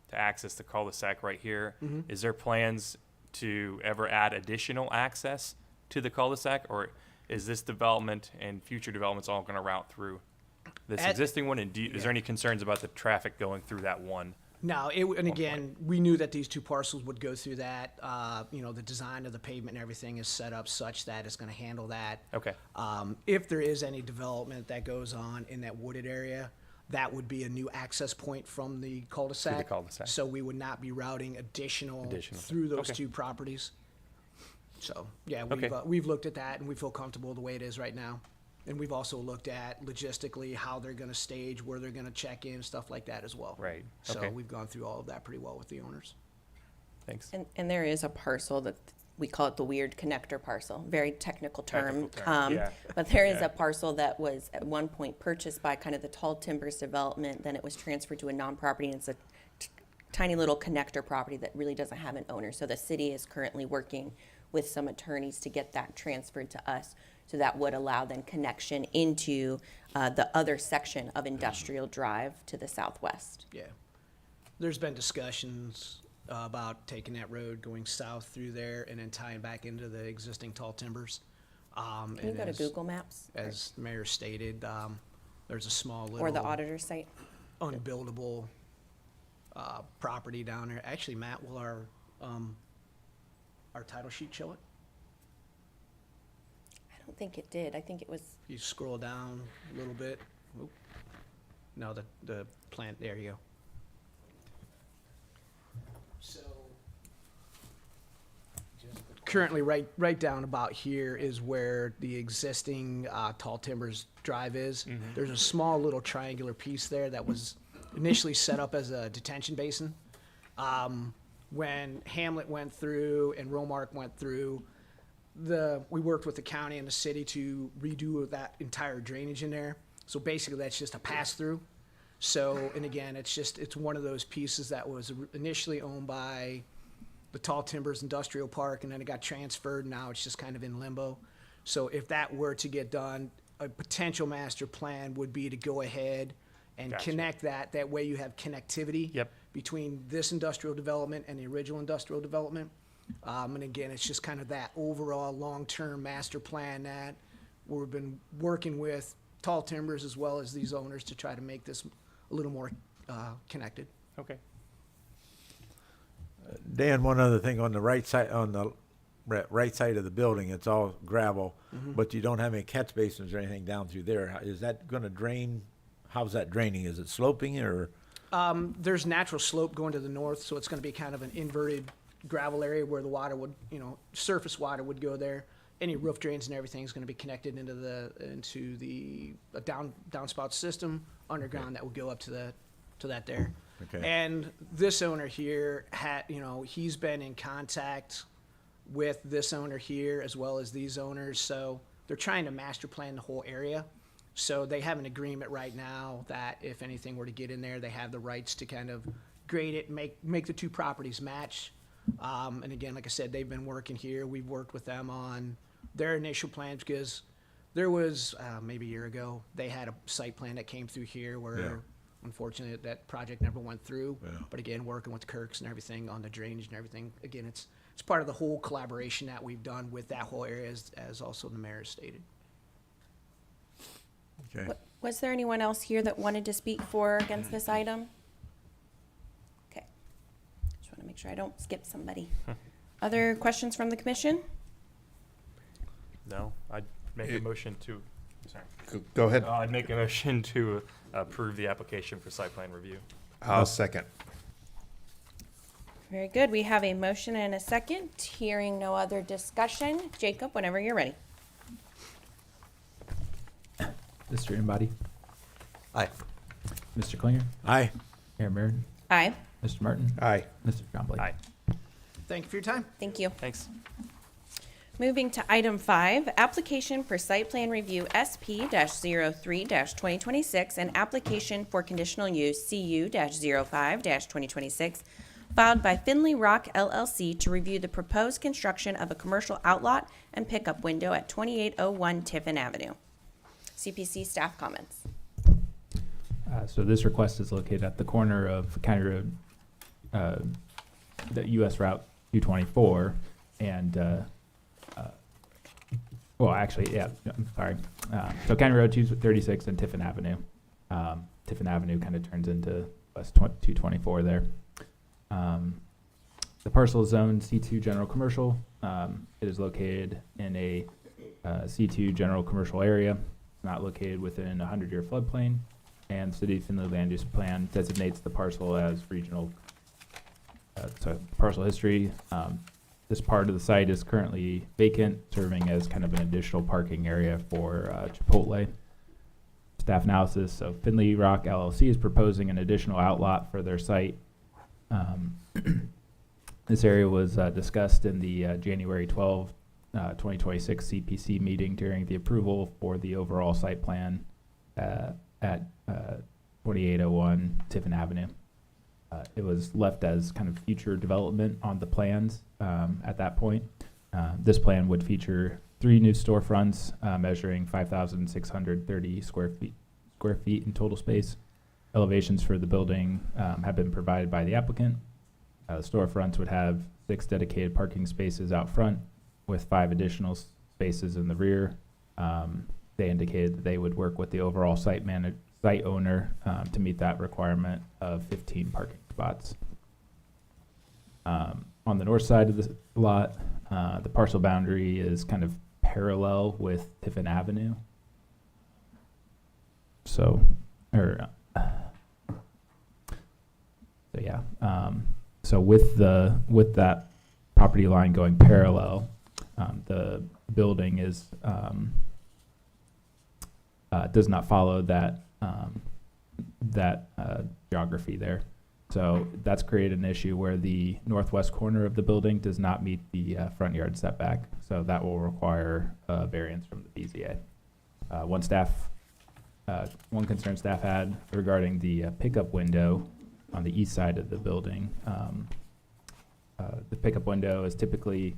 S6: to access the cul-de-sac right here. Is there plans to ever add additional access to the cul-de-sac, or is this development and future developments all going to route through this existing one? And is there any concerns about the traffic going through that one?
S14: No, and again, we knew that these 2 parcels would go through that. You know, the design of the pavement and everything is set up such that it's gonna handle that.
S6: Okay.
S14: If there is any development that goes on in that wooded area, that would be a new access point from the cul-de-sac.
S6: To the cul-de-sac.
S14: So we would not be routing additional through those
S6: Okay.
S14: 2 properties. So, yeah,
S6: Okay.
S14: we've looked at that and we feel comfortable the way it is right now. And we've also looked at logistically how they're gonna stage, where they're gonna check in, stuff like that as well.
S6: Right.
S14: So
S6: Okay.
S14: we've gone through all of that pretty well with the owners.
S6: Thanks.
S1: And there is a parcel that we call it the weird connector parcel, very technical term.
S6: Technical term, yeah.
S1: But there is
S6: Yeah.
S1: a parcel that was at one point purchased by kind of the Tall Timbers development, then it was transferred to a non-property, and it's a tiny little connector property that really doesn't have an owner. So the city is currently working with some attorneys to get that transferred to us. So that would allow then connection into the other section of Industrial Drive to the southwest.
S14: Yeah. There's been discussions about taking that road, going south through there, and then tying back into the existing Tall Timbers.
S1: Can you go to Google Maps?
S14: As the mayor stated, there's a small little.
S1: Or the auditor's site?
S14: Unbuildable property down there. Actually, Matt, will our title sheet show it?
S1: I don't think it did. I think it was,
S14: You scroll down a little bit. Oop. No, the plant, there you go. So currently, right down about here is where the existing Tall Timbers Drive is. There's a small little triangular piece there that was initially set up as a detention basin. When Hamlet went through and Romark went through, we worked with the county and the city to redo that entire drainage in there. So basically, that's just a pass-through. So, and again, it's one of those pieces that was initially owned by the Tall Timbers Industrial Park, and then it got transferred. Now it's just kind of in limbo. So if that were to get done, a potential master plan would be to go ahead and
S6: Gotcha.
S14: connect that. That way you have connectivity
S6: Yep.
S14: between this industrial development and the original industrial development. And again, it's just kind of that overall long-term master plan that we've been working with Tall Timbers as well as these owners to try to make this a little more connected.
S6: Okay.
S3: Dan, one other thing on the right side, on the right side of the building, it's all gravel, but you don't have any catch basins or anything down through there. Is that going to drain? How's that draining? Is it sloping or?
S14: There's natural slope going to the north, so it's going to be kind of an inverted gravel area where the water would, surface water would go there. Any roof drains and everything is going to be connected into the downspout system underground that will go up to that there.
S3: Okay.
S14: And this owner here he's been in contact with this owner here as well as these owners, so they're trying to master plan the whole area. So they have an agreement right now that if anything were to get in there, they have the rights to kind of grade it, make the two properties match. And again, like I said, they've been working here. We've worked with them on their initial plans because there was maybe a year ago, they had a site plan that came through here where unfortunately that project never went through.
S3: Yeah.
S14: But again, working with Kirks and everything on the drainage and everything, again, it's part of the whole collaboration that we've done with that whole area as also the mayor stated.
S3: Okay.
S1: Was there anyone else here that wanted to speak for or against this item? Okay. Just want to make sure I don't skip somebody. Other questions from the commission?
S6: No, I'd make a motion to, sorry.
S9: Go ahead.
S6: I'd make a motion to approve the application for site plan review.
S9: I'll second.
S1: Very good. We have a motion and a second. Hearing no other discussion. Jacob, whenever you're ready.
S2: Mr. Embody,
S3: Aye.
S2: Mr. Klinger,
S3: Aye.
S2: Mayor Merritt,
S1: Aye.
S2: Mr. Martin,
S9: Aye.
S2: Mr. Trombley.
S6: Aye.
S14: Thank you for your time.
S1: Thank you.
S6: Thanks.
S1: Moving to item 5, application for site plan review SP-03-2026 and application for conditional use CU-05-2026 filed by Findlay Rock LLC to review the proposed construction of a commercial outlot and pickup window at 2801 Tiffin Avenue. CPC staff comments.
S2: So this request is located at the corner of County Road, the US Route 224, and well, actually, yeah, I'm sorry. So County Road 236 and Tiffin Avenue. Tiffin Avenue kind of turns into West 224 there. The parcel is zoned C2 General Commercial. It is located in a C2 General Commercial area, not located within a 100-year floodplain, and City of Findlay Land Use Plan designates the parcel as regional. So parcel history. This part of the site is currently vacant, serving as kind of an additional parking area for Chipotle. Staff analysis. So Findlay Rock LLC is proposing an additional outlot for their site. This area was discussed in the January 12, 2026 CPC meeting during the approval for the overall site plan at 2801 Tiffin Avenue. It was left as kind of future development on the plans at that point. This plan would feature 3 new storefronts measuring 5,630 square feet in total space. Elevations for the building have been provided by the applicant. Storefronts would have 6 dedicated parking spaces out front with 5 additional spaces in the rear. They indicated that they would work with the overall site owner to meet that requirement of 15 parking spots. On the north side of the lot, the parcel boundary is kind of parallel with Tiffin Avenue. So yeah. So with that property line going parallel, the building is does not follow that geography there. So that's created an issue where the northwest corner of the building does not meet the front yard setback. So that will require a variance from the BZA. One concern staff had regarding the pickup window on the east side of the building. The pickup window is typically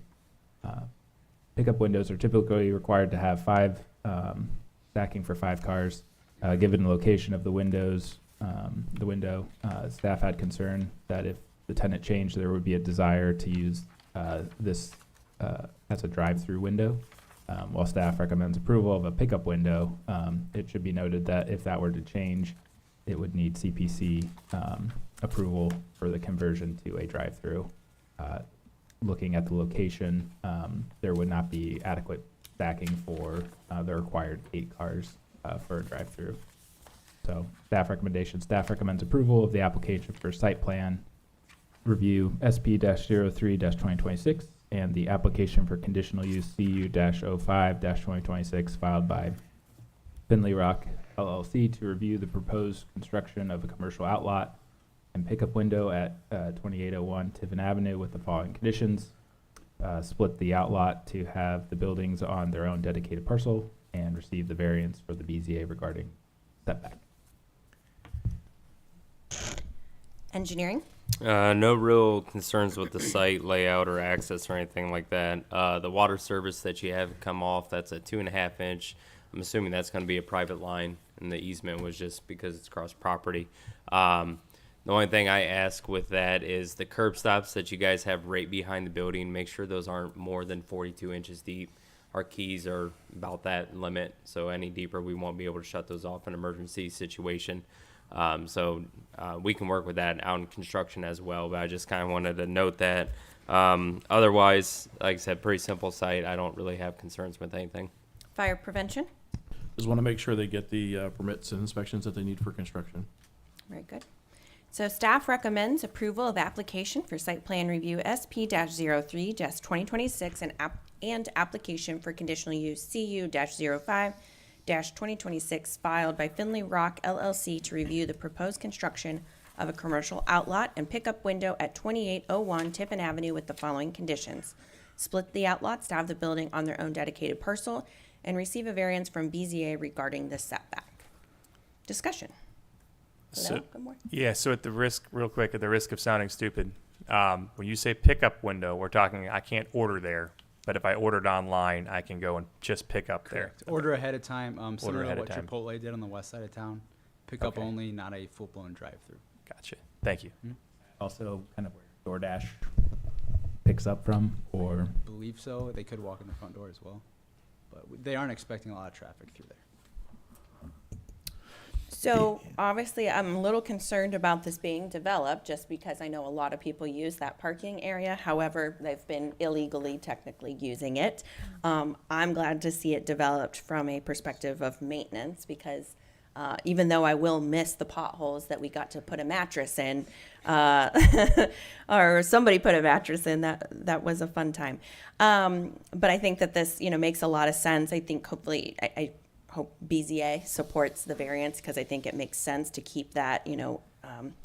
S2: pickup windows are typically required to have 5 stacking for 5 cars. Given the location of the window, staff had concern that if the tenant changed, there would be a desire to use this as a drive-through window. While staff recommends approval of a pickup window, it should be noted that if that were to change, it would need CPC approval for the conversion to a drive-through. Looking at the location, there would not be adequate stacking for the required 8 cars for a drive-through. So staff recommends approval of the application for site plan review SP-03-2026 and the application for conditional use CU-05-2026 filed by Findlay Rock LLC to review the proposed construction of a commercial outlot and pickup window at 2801 Tiffin Avenue with the following conditions. Split the outlot to have the buildings on their own dedicated parcel and receive the variance for the BZA regarding setback.
S1: Engineering?
S10: No real concerns with the site layout or access or anything like that. The water service that you have come off, that's a 2.5 inch. I'm assuming that's going to be a private line, and the easement was just because it's cross property. The only thing I ask with that is the curb stops that you guys have right behind the building, make sure those aren't more than 42 inches deep. Our keys are about that limit, so any deeper we won't be able to shut those off in an emergency situation. So we can work with that out in construction as well, but I just kind of wanted to note that. Otherwise, like I said, pretty simple site. I don't really have concerns with anything.
S1: Fire prevention?
S13: Just want to make sure they get the permits and inspections that they need for construction.
S1: Very good. So staff recommends approval of application for site plan review SP-03-2026 and application for conditional use CU-05-2026 filed by Findlay Rock LLC to review the proposed construction of a commercial outlot and pickup window at 2801 Tiffin Avenue with the following conditions. Split the outlots to have the building on their own dedicated parcel and receive a variance from BZA regarding the setback. Discussion.
S6: So,
S1: Good morning.
S6: yeah, so at the risk, real quick, at the risk of sounding stupid, when you say pickup window, we're talking, I can't order there, but if I ordered online, I can go and just pick up there.
S15: Order ahead of time, similar
S6: ahead
S15: to
S6: of
S15: what
S6: time.
S15: Chipotle did on the west side of town. Pick up
S6: Okay.
S15: only, not a full-blown drive-through.
S6: Gotcha. Thank you.
S2: Also, kind of where DoorDash picks up from, or
S15: Believe so. They could walk in the front door as well, but they aren't expecting a lot of traffic through there.
S1: So obviously, I'm a little concerned about this being developed just because I know a lot of people use that parking area. However, they've been illegally technically using it. I'm glad to see it developed from a perspective of maintenance because even though I will miss the potholes that we got to put a mattress in, or somebody put a mattress in, that was a fun time. But I think that this, makes a lot of sense. I think hopefully, I hope BZA supports the variance because I think it makes sense to keep that,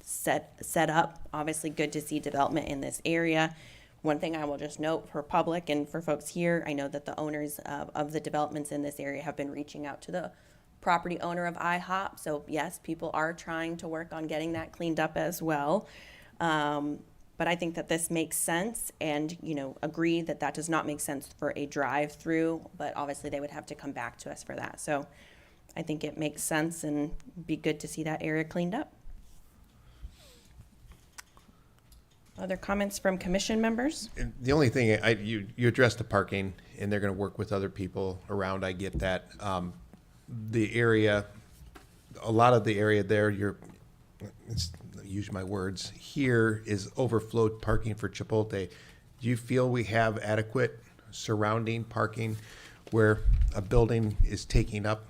S1: set up. Obviously, good to see development in this area. One thing I will just note for public and for folks here, I know that the owners of the developments in this area have been reaching out to the property owner of IHOP. So yes, people are trying to work on getting that cleaned up as well. But I think that this makes sense and, agree that that does not make sense for a drive-through, but obviously they would have to come back to us for that. So I think it makes sense and be good to see that area cleaned up. Other comments from commission members?
S9: And the only thing, you addressed the parking, and they're going to work with other people around. I get that. The area, a lot of the area there, use my words, here is overflowed parking for Chipotle. Do you feel we have adequate surrounding parking where a building is taking up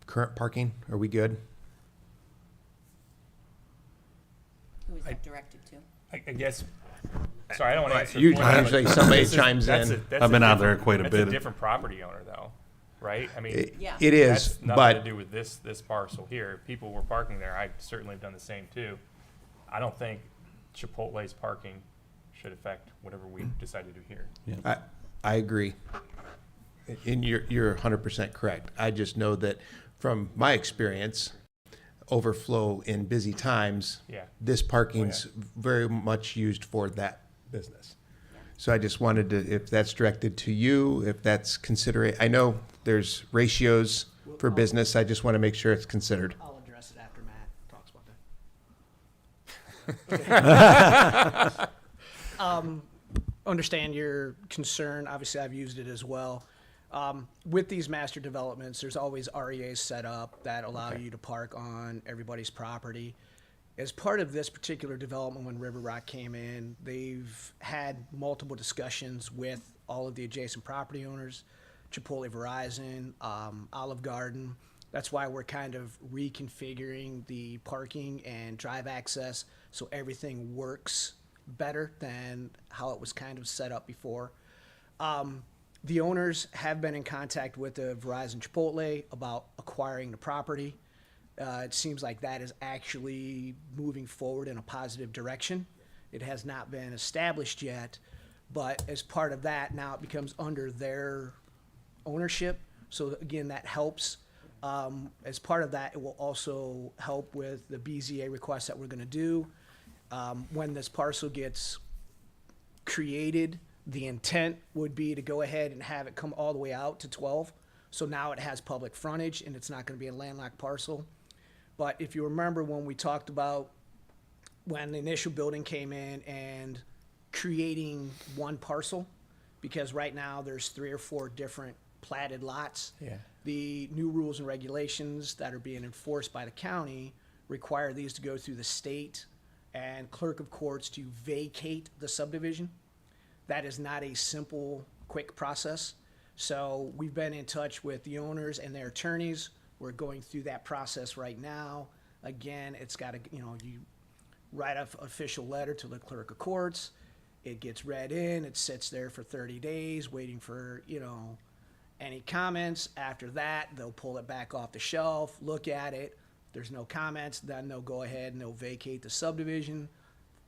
S9: current parking? Are we good?
S1: Who is that directed to?
S6: I guess, sorry, I don't want to answer.
S9: Usually somebody chimes in.
S12: I've been out there quite a
S6: That's
S12: bit.
S6: a different property owner though, right? I mean,
S1: Yeah.
S9: It is,
S6: that's nothing
S9: but
S6: to do with this parcel here. If people were parking there, I certainly have done the same too. I don't think Chipotle's parking should affect whatever we decide to do here.
S9: I agree. And you're 100% correct. I just know that from my experience, overflow in busy times,
S6: Yeah.
S9: this parking's very much used for that business. So I just wanted to, if that's directed to you, if that's considerate, I know there's ratios for business. I just want to make sure it's considered.
S14: I'll address it after Matt talks about that. Understand your concern. Obviously, I've used it as well. With these master developments, there's always REAs set up that allow you to park on everybody's property. As part of this particular development, when River Rock came in, they've had multiple discussions with all of the adjacent property owners, Chipotle, Verizon, Olive Garden. That's why we're kind of reconfiguring the parking and drive access so everything works better than how it was kind of set up before. The owners have been in contact with the Verizon Chipotle about acquiring the property. It seems like that is actually moving forward in a positive direction. It has not been established yet, but as part of that, now it becomes under their ownership. So again, that helps. As part of that, it will also help with the BZA request that we're going to do. When this parcel gets created, the intent would be to go ahead and have it come all the way out to 12. So now it has public frontage and it's not going to be a landlocked parcel. But if you remember when we talked about when the initial building came in and creating one parcel, because right now there's 3 or 4 different platted lots.
S11: Yeah.
S14: The new rules and regulations that are being enforced by the county require these to go through the state and clerk of courts to vacate the subdivision. That is not a simple, quick process. So we've been in touch with the owners and their attorneys. We're going through that process right now. Again, it's got to, you write an official letter to the clerk of courts. It gets read in, it sits there for 30 days waiting for, any comments. After that, they'll pull it back off the shelf, look at it. There's no comments, then they'll go ahead and they'll vacate the subdivision.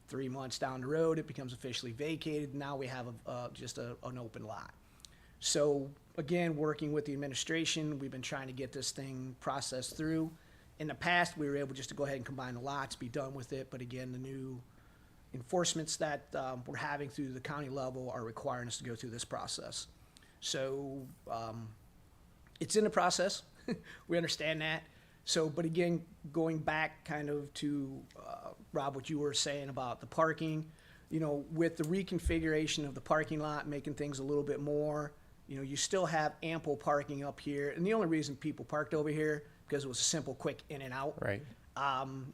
S14: 3 months down the road, it becomes officially vacated. Now we have just an open lot. So again, working with the administration, we've been trying to get this thing processed through. In the past, we were able just to go ahead and combine the lots, be done with it. But again, the new enforcements that we're having through the county level are requiring us to go through this process. So it's in the process. We understand that. So, but again, going back kind of to, Rob, what you were saying about the parking, with the reconfiguration of the parking lot, making things a little bit more, you still have ample parking up here. And the only reason people parked over here, because it was a simple, quick in and out.
S11: Right.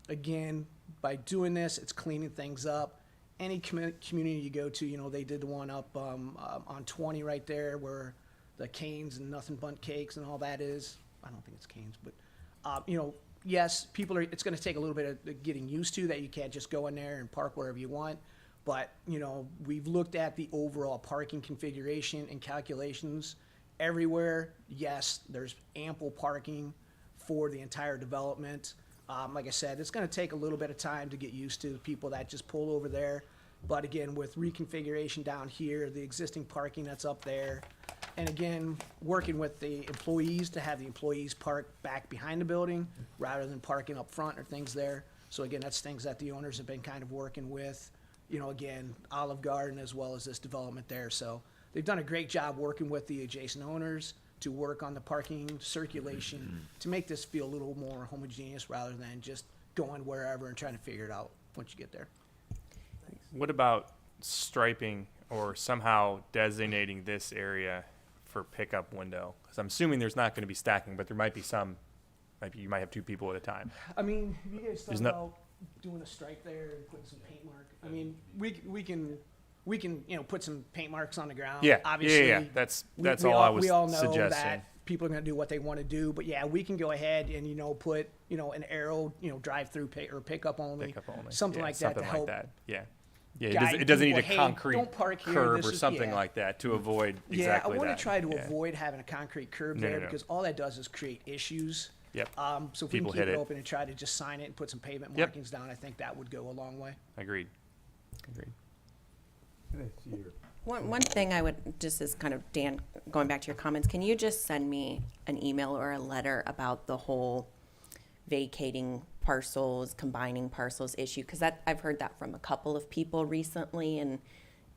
S14: Again, by doing this, it's cleaning things up. Any community you go to, they did the one up on 20 right there where the Canes and Nothing But Cakes and all that is. I don't think it's Canes, but, yes, it's going to take a little bit of getting used to that. You can't just go in there and park wherever you want. But, we've looked at the overall parking configuration and calculations everywhere. Yes, there's ample parking for the entire development. Like I said, it's going to take a little bit of time to get used to the people that just pull over there. But again, with reconfiguration down here, the existing parking that's up there, and again, working with the employees to have the employees park back behind the building rather than parking up front or things there. So again, that's things that the owners have been kind of working with, again, Olive Garden as well as this development there. So they've done a great job working with the adjacent owners to work on the parking circulation to make this feel a little more homogeneous rather than just going wherever and trying to figure it out once you get there.
S6: What about striping or somehow designating this area for pickup window? Because I'm assuming there's not going to be stacking, but there might be some. Maybe you might have 2 people at a time.
S14: I mean, have you guys thought
S6: There's no-
S14: about doing a stripe there and putting some paint mark? I mean, we can put some paint marks on the ground.
S6: Yeah,
S14: Obviously,
S6: yeah. That's
S14: we
S6: all I was
S14: we all know
S6: suggesting.
S14: that people are going to do what they want to do, but yeah, we can go ahead and put an arrow drive through or pickup only,
S6: Pickup only.
S14: something
S6: Yeah,
S14: like that to
S6: something
S14: help.
S6: like that. Yeah. Yeah,
S14: guide
S6: it doesn't need a
S14: people, hey,
S6: concrete
S14: don't park here,
S6: curb
S14: this
S6: or
S14: is-
S6: something
S14: yeah.
S6: like that to avoid exactly
S14: Yeah, I want
S6: that.
S14: to try to
S6: Yeah.
S14: avoid having a concrete curb
S6: No,
S14: there
S6: no.
S14: because all that does is create issues.
S6: Yep.
S14: So if we
S6: People
S14: can keep
S6: hit
S14: it
S6: it.
S14: open and try to just sign it and put some pavement
S6: Yep.
S14: markings down, I think that would go a long way.
S6: Agreed.
S1: One thing I would, just as kind of, Dan, going back to your comments, can you just send me an email or a letter about the whole vacating parcels, combining parcels issue? Because I've heard that from a couple of people recently, and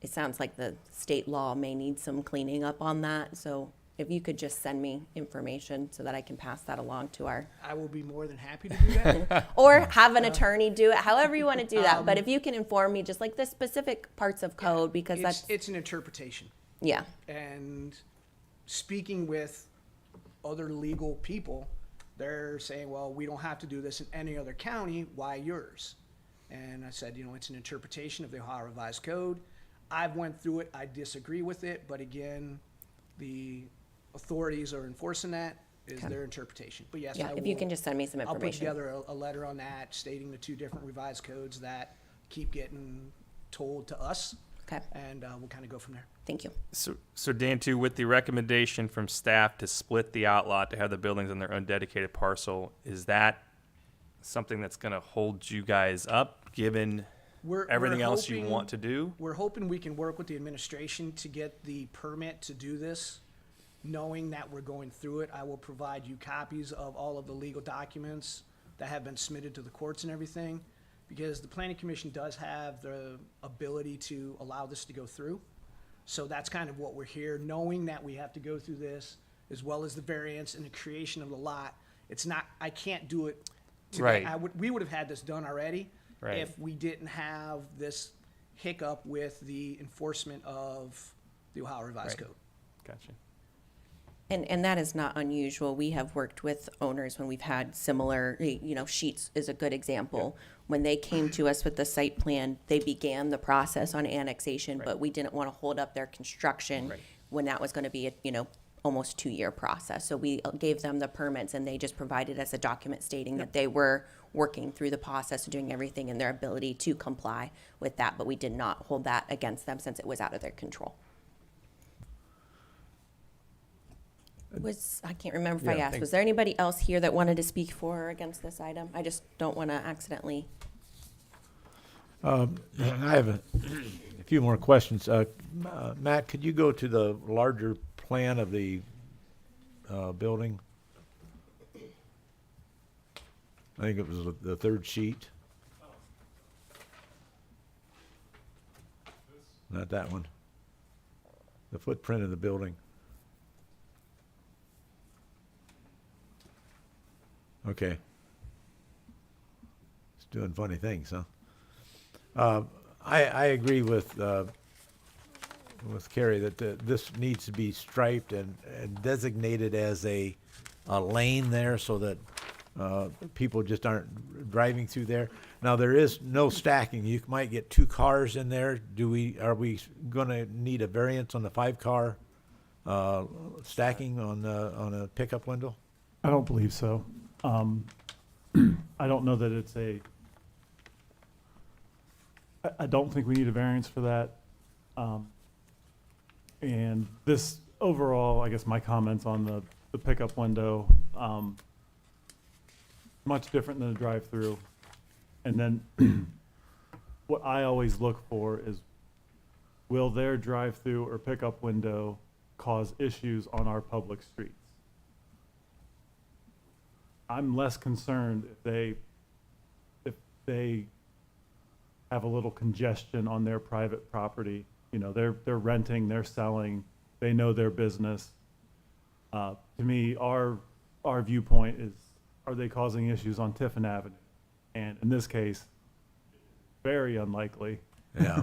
S1: it sounds like the state law may need some cleaning up on that. So if you could just send me information so that I can pass that along to our,
S14: I will be more than happy to do that.
S1: or have an attorney do it, however you want to do that. But if you can inform me just like the specific parts of code, because
S14: It's an interpretation.
S1: yeah.
S14: And speaking with other legal people, they're saying, well, we don't have to do this in any other county, why yours? And I said, it's an interpretation of the Ohio Revised Code. I've went through it, I disagree with it, but again, the authorities are enforcing that, is their interpretation. But yes,
S1: Yeah,
S14: I
S1: if you
S14: will-
S1: can just send me some
S14: I'll put
S1: information.
S14: together a letter on that stating the two different revised codes that keep getting told to us,
S1: Okay,
S14: and we'll kind of go from there.
S1: thank you.
S6: So Dan, too, with the recommendation from staff to split the outlot to have the buildings on their own dedicated parcel, is that something that's going to hold you guys up, given everything else you want to do?
S14: We're hoping we can work with the administration to get the permit to do this. Knowing that we're going through it, I will provide you copies of all of the legal documents that have been submitted to the courts and everything, because the planning commission does have the ability to allow this to go through. So that's kind of what we're here, knowing that we have to go through this, as well as the variance and the creation of the lot. It's not, I can't do it today.
S6: Right.
S14: We would have had this done already
S6: Right.
S14: if we didn't have this hiccup with the enforcement of the Ohio Revised
S6: Right.
S14: Code.
S6: Gotcha.
S1: And that is not unusual. We have worked with owners when we've had similar, Sheets is a good example. When they came to us with the site plan, they began the process on annexation, but we didn't want to hold up their construction
S6: Right.
S1: when that was going to be a, almost 2-year process. So we gave them the permits and they just provided us a document stating that they were working through the process, doing everything in their ability to comply with that, but we did not hold that against them since it was out of their control. I can't remember if I
S3: Yeah,
S1: asked, was there anybody else here that wanted to speak for or against this item? I just don't want to accidentally.
S3: I have a few more questions. Matt, could you go to the larger plan of the building? I think it was the third sheet. Not that one. The footprint of the building. Okay. It's doing funny things, huh? I agree with Carrie that this needs to be striped and designated as a lane there so that people just aren't driving through there. Now, there is no stacking. You might get 2 cars in there. Are we gonna need a variance on the 5-car stacking on a pickup window?
S5: I don't believe so. I don't know that it's I don't think we need a variance for that. And this overall, I guess my comments on the pickup window, much different than a drive-through. And then what I always look for is, will their drive-through or pickup window cause issues on our public streets? I'm less concerned if they have a little congestion on their private property. They're renting, they're selling, they know their business. To me, our viewpoint is, are they causing issues on Tiffin Avenue? And in this case, very unlikely
S3: Yeah.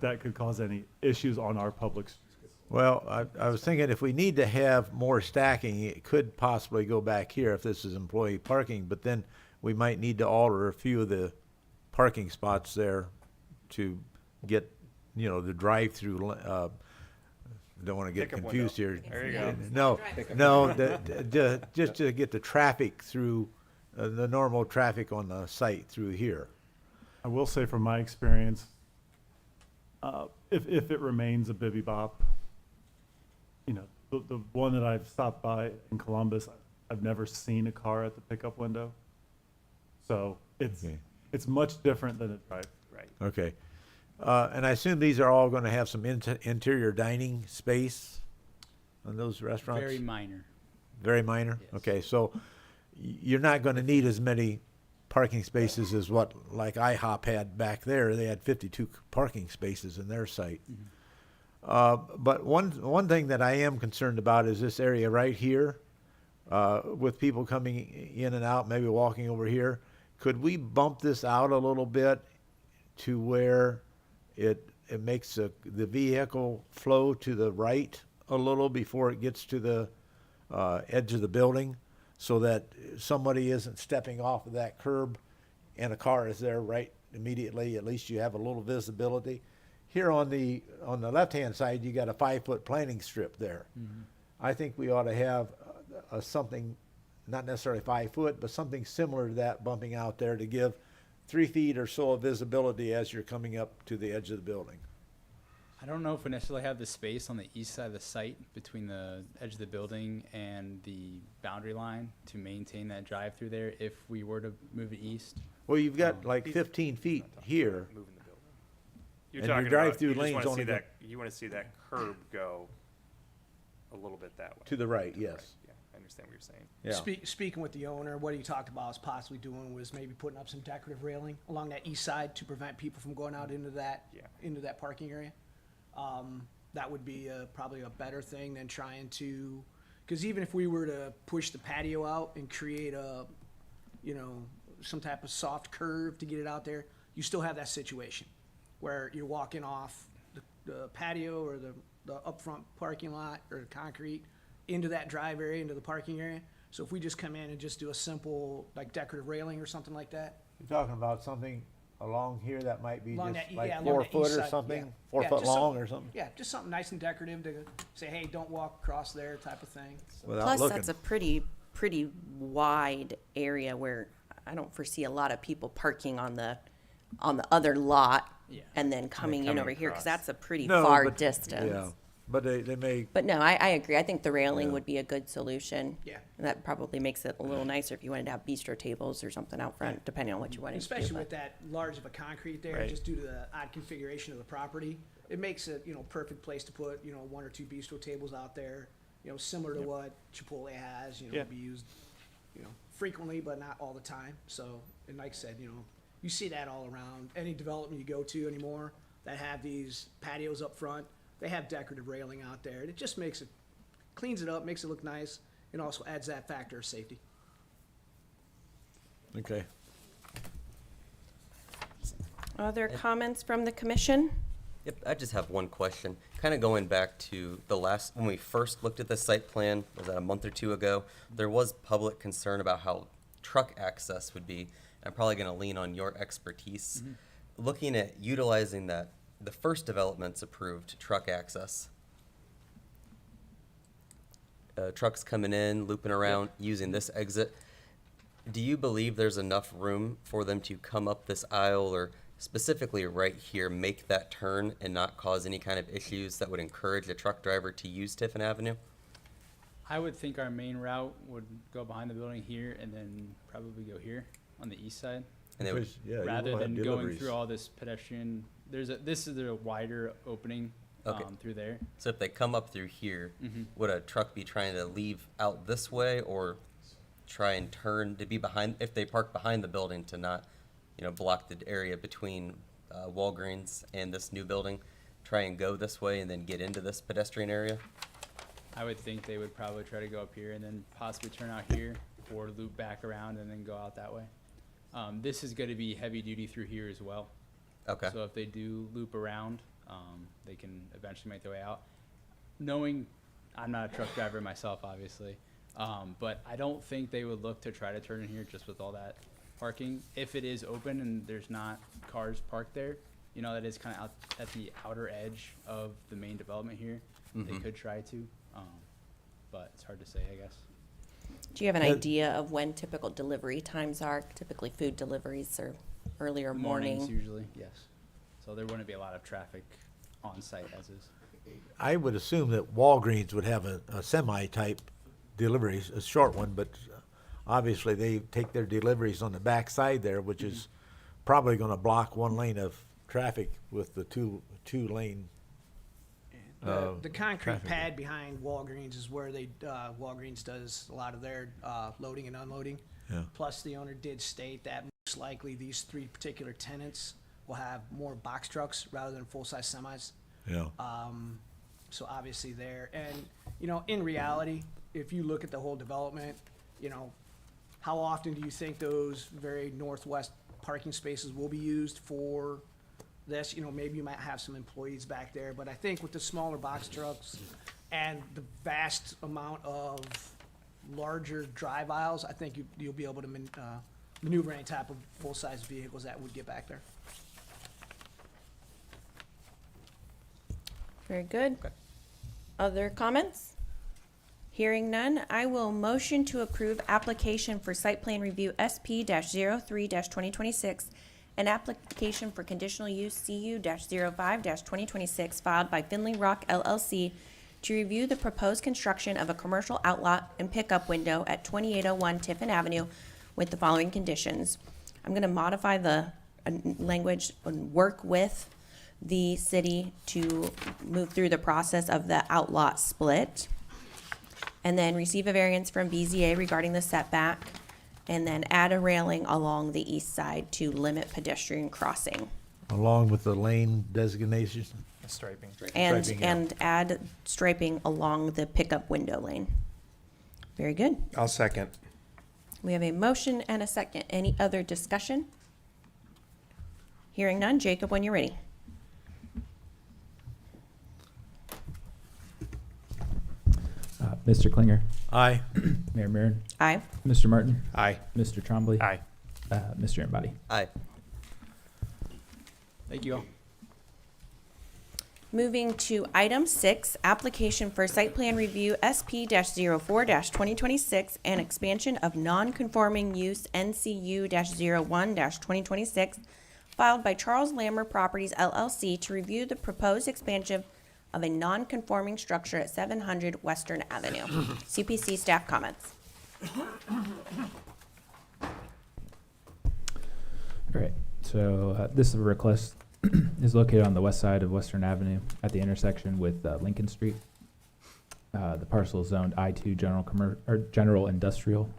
S5: that could cause any issues on our public streets.
S3: Well, I was thinking if we need to have more stacking, it could possibly go back here if this is employee parking, but then we might need to alter a few of the parking spots there to get, the drive-through, don't want to get
S6: Pickup
S3: confused here.
S6: There you go.
S3: No, just to get the traffic through, the normal traffic on the site through here.
S5: I will say from my experience, if it remains a bibby bop, the one that I've stopped by in Columbus, I've never seen a car at the pickup window. So it's much different than a drive.
S6: Right.
S3: Okay. And I assume these are all going to have some interior dining space on those restaurants?
S15: Very minor.
S3: Very minor?
S15: Yes.
S3: Okay, so you're not going to need as many parking spaces as what, like IHOP had back there. They had 52 parking spaces in their site. But one thing that I am concerned about is this area right here, with people coming in and out, maybe walking over here. Could we bump this out a little bit to where it makes the vehicle flow to the right a little before it gets to the edge of the building, so that somebody isn't stepping off of that curb and a car is there right immediately? At least you have a little visibility. Here on the left-hand side, you got a 5-foot planting strip there. I think we ought to have something, not necessarily 5 foot, but something similar to that bumping out there to give 3 feet or so of visibility as you're coming up to the edge of the building.
S15: I don't know if we necessarily have the space on the east side of the site between the edge of the building and the boundary line to maintain that drive through there if we were to move it east.
S3: Well, you've got like 15 feet here.
S6: Moving the building.
S3: And
S6: You're
S3: your
S6: talking about,
S3: drive-through
S6: you just
S3: lane's
S6: wanna see
S3: only go-
S6: that, you wanna see that curb go a little bit that way.
S3: To the right,
S6: To the
S3: yes.
S6: right. Yeah, I understand what you're saying.
S3: Yeah.
S14: Speaking with the owner, what he talked about us possibly doing was maybe putting up some decorative railing along that east side to prevent people from going out into that,
S6: Yeah.
S14: into that parking area. That would be probably a better thing than trying to, because even if we were to push the patio out and create a, you know, some type of soft curve to get it out there, you still have that situation where you're walking off the patio or the upfront parking lot or the concrete into that drive area, into the parking area. So if we just come in and just do a simple, like, decorative railing or something like that.
S3: You're talking about something along here that might be
S14: Along
S3: just
S14: that-
S3: like
S14: yeah, along
S3: 4
S14: that east
S3: foot or
S14: side,
S3: something,
S14: yeah.
S3: 4
S14: Yeah,
S3: foot
S14: just
S3: long
S14: some-
S3: or something?
S14: Yeah, just something nice and decorative to say, hey, don't walk across there type of thing.
S3: Without
S1: Plus,
S3: looking.
S1: that's a pretty wide area where I don't foresee a lot of people parking on the other lot
S15: Yeah.
S1: and then coming in
S6: coming
S1: over here, because
S6: across.
S1: that's a pretty
S3: No,
S1: far
S3: but-
S1: distance.
S3: Yeah, but they may,
S1: But no, I agree. I think the railing
S3: Yeah.
S1: would be a good solution.
S14: Yeah.
S1: And that probably makes it a little nicer if you wanted to have bistro tables or something out front, depending on what you wanted to do.
S14: Especially
S1: but-
S14: with that large of a concrete there,
S6: Right.
S14: just due to the odd configuration of the property. It makes it, you know, perfect place to put, you know, 1 or 2 bistro tables out there, you know, similar to what Chipotle has, you know,
S6: Yeah.
S14: be used, you know, frequently, but not all the time. So, and like I said, you know, you see that all around. Any development you go to anymore that have these patios up front, they have decorative railing out there. And it just makes it, cleans it up, makes it look nice, and also adds that factor of safety.
S3: okay.
S1: Other comments from the commission?
S10: Yep, I just have one question. Kind of going back to the last, when we first looked at the site plan, was that a month or two ago? There was public concern about how truck access would be. I'm probably going to lean on your expertise. Looking at utilizing that, the first development's approved truck access. Trucks coming in, looping around, using this exit. Do you believe there's enough room for them to come up this aisle, or specifically right here, make that turn and not cause any kind of issues that would encourage a truck driver to use Tiffin Avenue?
S15: I would think our main route would go behind the building here and then probably go here on the east side.
S10: And they would,
S3: Because, yeah, you
S15: Rather
S3: will have
S15: than going
S3: deliveries.
S15: through all this pedestrian, this is a wider opening,
S10: Okay.
S15: through there.
S10: so if they come up through here,
S15: Mhm.
S10: would a truck be trying to leave out this way, or try and turn to be behind, if they park behind the building, to not, block the area between Walgreens and this new building? Try and go this way and then get into this pedestrian area?
S15: I would think they would probably try to go up here and then possibly turn out here or loop back around and then go out that way. This is gonna be heavy duty through here as well.
S10: Okay.
S15: So if they do loop around, they can eventually make their way out. Knowing, I'm not a truck driver myself, obviously, but I don't think they would look to try to turn in here just with all that parking. If it is open and there's not cars parked there, that is kind of out at the outer edge of the main development here. They
S10: Mhm.
S15: could try to, but it's hard to say, I guess.
S1: Do you have an idea of when typical delivery times are? Typically food deliveries or earlier
S15: Mornings
S1: morning?
S15: usually, yes. So there wouldn't be a lot of traffic on site as is.
S3: I would assume that Walgreens would have a semi-type deliveries, a short one, but obviously they take their deliveries on the back side there, which is probably gonna block 1 lane of traffic with the two lane.
S14: The concrete
S3: traffic.
S14: pad behind Walgreens is where Walgreens does a lot of their loading and unloading.
S3: Yeah.
S14: Plus, the owner did state that most likely these 3 particular tenants will have more box trucks rather than full-size semis.
S3: Yeah.
S14: So obviously there, and, you know, in reality, if you look at the whole development, you know, how often do you think those very northwest parking spaces will be used for this? You know, maybe you might have some employees back there, but I think with the smaller box trucks and the vast amount of larger drive aisles, I think you'll be able to maneuver any type of full-size vehicles that would get back there.
S1: Very good. Other comments? Hearing none, I will motion to approve application for site plan review SP-03-2026 and application for conditional use CU-05-2026 filed by Findlay Rock LLC to review the proposed construction of a commercial outlot and pickup window at 2801 Tiffin Avenue with the following conditions. I'm going to modify the language and work with the city to move through the process of the outlot split, and then receive a variance from BZA regarding the setback, and then add a railing along the east side to limit pedestrian crossing.
S3: Along with the lane designation.
S11: Striping.
S1: And,
S3: Striping, yeah.
S1: and add striping along the pickup window lane. Very good.
S9: I'll second.
S1: We have a motion and a second. Any other discussion? Hearing none. Jacob, when you're ready.
S2: Mr. Klinger,
S3: Aye.
S2: Mayor Marin,
S1: Aye.
S2: Mr. Martin,
S9: Aye.
S2: Mr. Trombley.
S11: Aye.
S2: Mr. Embody.
S11: Aye. Thank you all.
S1: Moving to item 6, application for site plan review SP-04-2026 and expansion of non-conforming use NCU-01-2026 filed by Charles Lammer Properties LLC to review the proposed expansion of a non-conforming structure at 700 Western Avenue. CPC staff comments.
S2: All right, so this request is located on the west side of Western Avenue at the intersection with Lincoln Street. The parcel is zoned I-2 general industrial.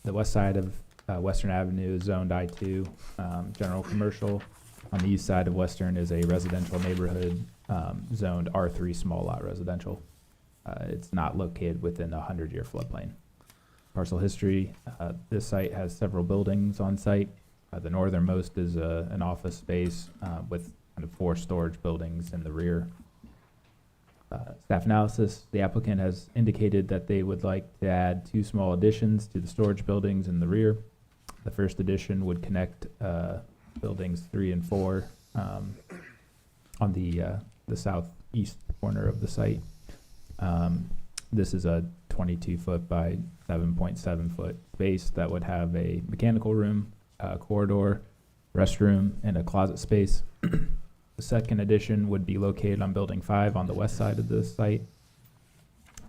S2: The west side of Western Avenue is zoned I-2 general commercial. On the east side of Western is a residential neighborhood zoned R3 small lot residential. It's not located within a 100-year floodplain. Parcel history, this site has several buildings on site. The northernmost is an office space with kind of 4 storage buildings in the rear. Staff analysis, the applicant has indicated that they would like to add 2 small additions to the storage buildings in the rear. The first addition would connect buildings 3 and 4 on the southeast corner of the site. This is a 22-foot by 7.7-foot space that would have a mechanical room, corridor, restroom, and a closet space. The second addition would be located on Building 5 on the west side of the site.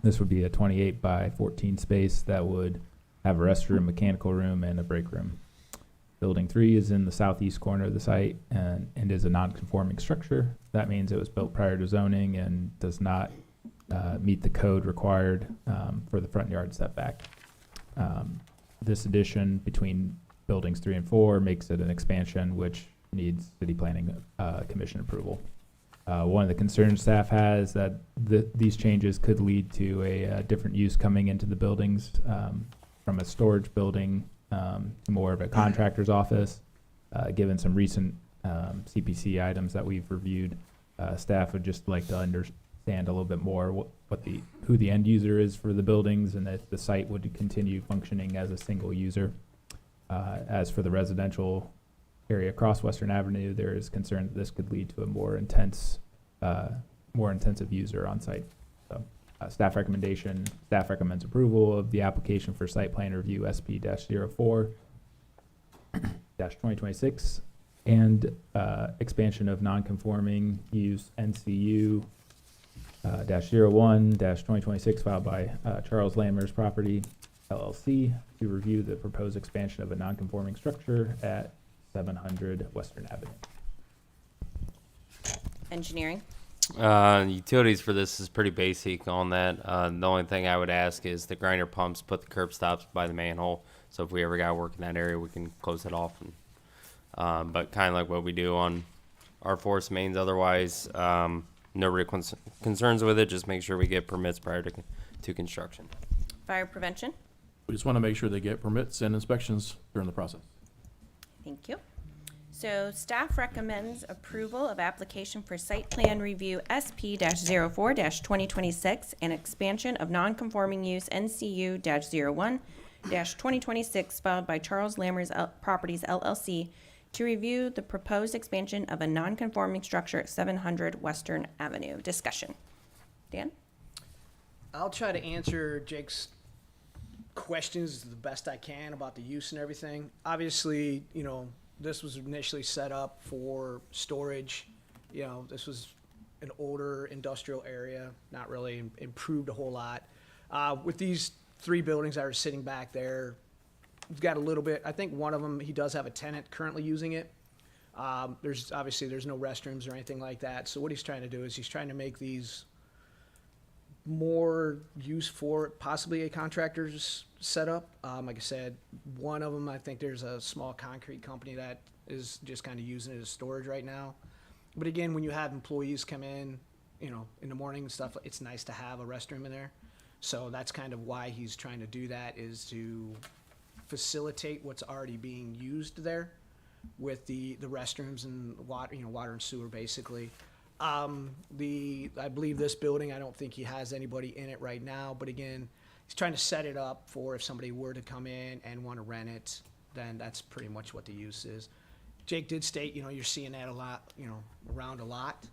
S2: This would be a 28 by 14 space that would have a restroom, mechanical room, and a break room. Building 3 is in the southeast corner of the site and is a non-conforming structure. That means it was built prior to zoning and does not meet the code required for the front yard setback. This addition between buildings 3 and 4 makes it an expansion which needs city planning commission approval. One of the concerns staff has that these changes could lead to a different use coming into the buildings from a storage building to more of a contractor's office. Given some recent CPC items that we've reviewed, staff would just like to understand a little bit more who the end user is for the buildings and that the site would continue functioning as a single user. As for the residential area across Western Avenue, there is concern that this could lead to a more intensive user on site. So, staff recommends approval of the application for site plan review SP-04-2026 and expansion of non-conforming use NCU -01-2026 filed by Charles Lammer's Property LLC to review the proposed expansion of a non-conforming structure at 700 Western Avenue.
S1: Engineering.
S10: Utilities for this is pretty basic on that. The only thing I would ask is the grinder pumps put the curb stops by the manhole. So if we ever got to work in that area, we can close it off. And, but kind of like what we do on our force mains. Otherwise, no real concerns with it. Just make sure we get permits prior to construction.
S1: Fire prevention?
S13: We just want to make sure they get permits and inspections during the process.
S1: Thank you. So staff recommends approval of application for site plan review SP-04-2026 and expansion of non-conforming use NCU-01-2026 filed by Charles Lammers Properties LLC to review the proposed expansion of a non-conforming structure at 700 Western Avenue. Discussion. Dan?
S14: I'll try to answer Jake's questions the best I can about the use and everything. Obviously, this was initially set up for storage. This was an older industrial area, not really improved a whole lot. With these 3 buildings that are sitting back there, we've got a little bit, I think one of them, he does have a tenant currently using it. There's no restrooms or anything like that. So what he's trying to do is he's trying to make these more use for possibly a contractor's setup. Like I said, one of them, I think there's a small concrete company that is just kind of using it as storage right now. But again, when you have employees come in, in the morning and stuff, it's nice to have a restroom in there. So that's kind of why he's trying to do that, is to facilitate what's already being used there with the restrooms and water, water and sewer basically. I believe this building, I don't think he has anybody in it right now, but again, he's trying to set it up for if somebody were to come in and want to rent it, then that's pretty much what the use is. Jake did state, you're seeing that a lot, around a lot.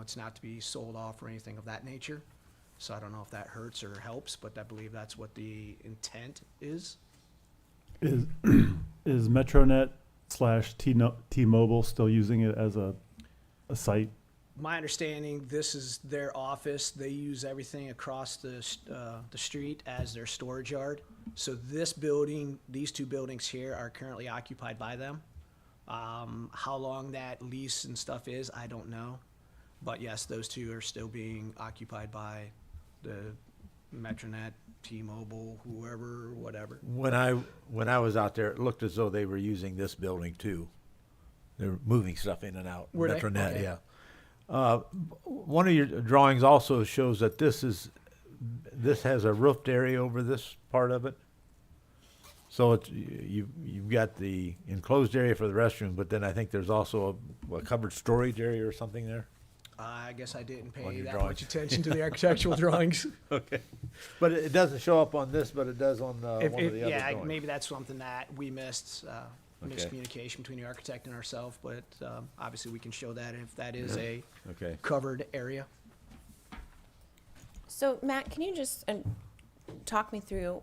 S14: It's not to be sold off or anything of that nature. So I don't know if that hurts or helps, but I believe that's what the intent is.
S5: Is Metronet / T-Mobile still using it as a site?
S14: My understanding, this is their office. They use everything across the street as their storage yard. So this building, these 2 buildings here are currently occupied by them. How long that lease and stuff is, I don't know. But yes, those 2 are still being occupied by the Metronet, T-Mobile, whoever, whatever.
S3: When I was out there, it looked as though they were using this building too. They're moving stuff in and out.
S14: Were they?
S3: Metronet,
S14: Okay.
S3: yeah. One of your drawings also shows that this has a roofed area over this part of it. So it's, you've got the enclosed area for the restroom, but then I think there's also a covered storage area or something there.
S14: I guess I didn't
S3: On
S14: pay
S3: your
S14: that
S3: drawings.
S14: much attention to the architectural drawings.
S3: Okay. But it doesn't show up on this, but it does on one of the other
S14: Yeah,
S3: drawings.
S14: maybe that's something that we missed,
S3: Okay.
S14: miscommunication between the architect and ourselves, but obviously we can show that if that is a
S3: Okay.
S14: covered area.
S1: So Matt, can you just talk me through,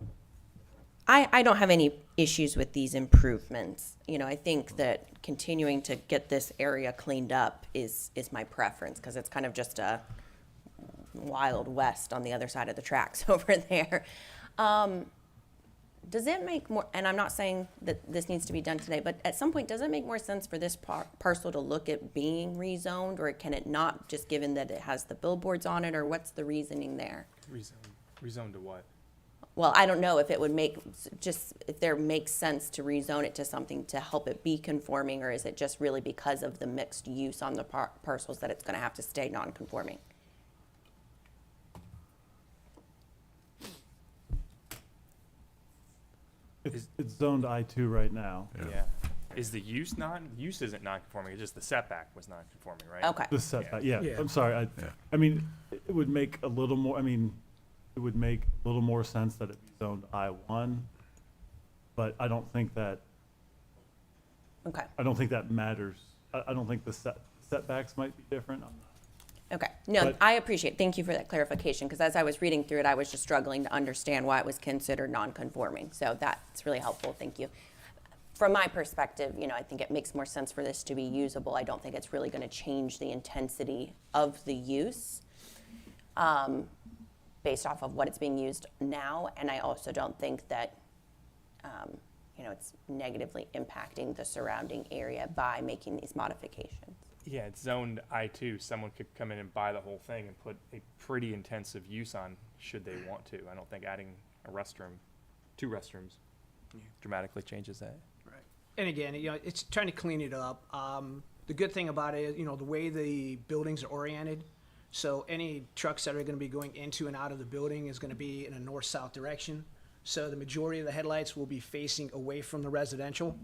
S1: I don't have any issues with these improvements. I think that continuing to get this area cleaned up is my preference, because it's kind of just a Wild West on the other side of the tracks over there. Does it make more, and I'm not saying that this needs to be done today, but at some point, does it make more sense for this parcel to look at being rezoned, or can it not, just given that it has the billboards on it, or what's the reasoning there?
S6: Rezone to what?
S1: Well, I don't know if it would if there makes sense to rezone it to something to help it be conforming, or is it just really because of the mixed use on the parcels that it's gonna have to stay non-conforming?
S5: It's zoned I2 right now.
S6: Yeah. Is the use isn't non-conforming, it's just the setback was non-conforming, right?
S1: Okay.
S5: The setback, yeah.
S14: Yeah.
S5: I'm sorry. I mean, it would make a little more, it would make a little more sense that it be zoned I1, but I don't think that
S1: Okay,
S5: matters. I don't think the setbacks might be different.
S1: okay. No,
S5: But-
S1: I appreciate it. Thank you for that clarification, because as I was reading through it, I was just struggling to understand why it was considered non-conforming. So that's really helpful. Thank you. From my perspective, I think it makes more sense for this to be usable. I don't think it's really going to change the intensity of the use based off of what it's being used now. And I also don't think that, it's negatively impacting the surrounding area by making these modifications.
S6: Yeah, it's zoned I2. Someone could come in and buy the whole thing and put a pretty intensive use on, should they want to. I don't think adding a restroom, 2 restrooms, dramatically changes that.
S14: Right. And again, it's trying to clean it up. The good thing about it is, you know, the way the buildings are oriented, so any trucks that are gonna be going into and out of the building is gonna be in a north-south direction. So the majority of the headlights will be facing away from the residential.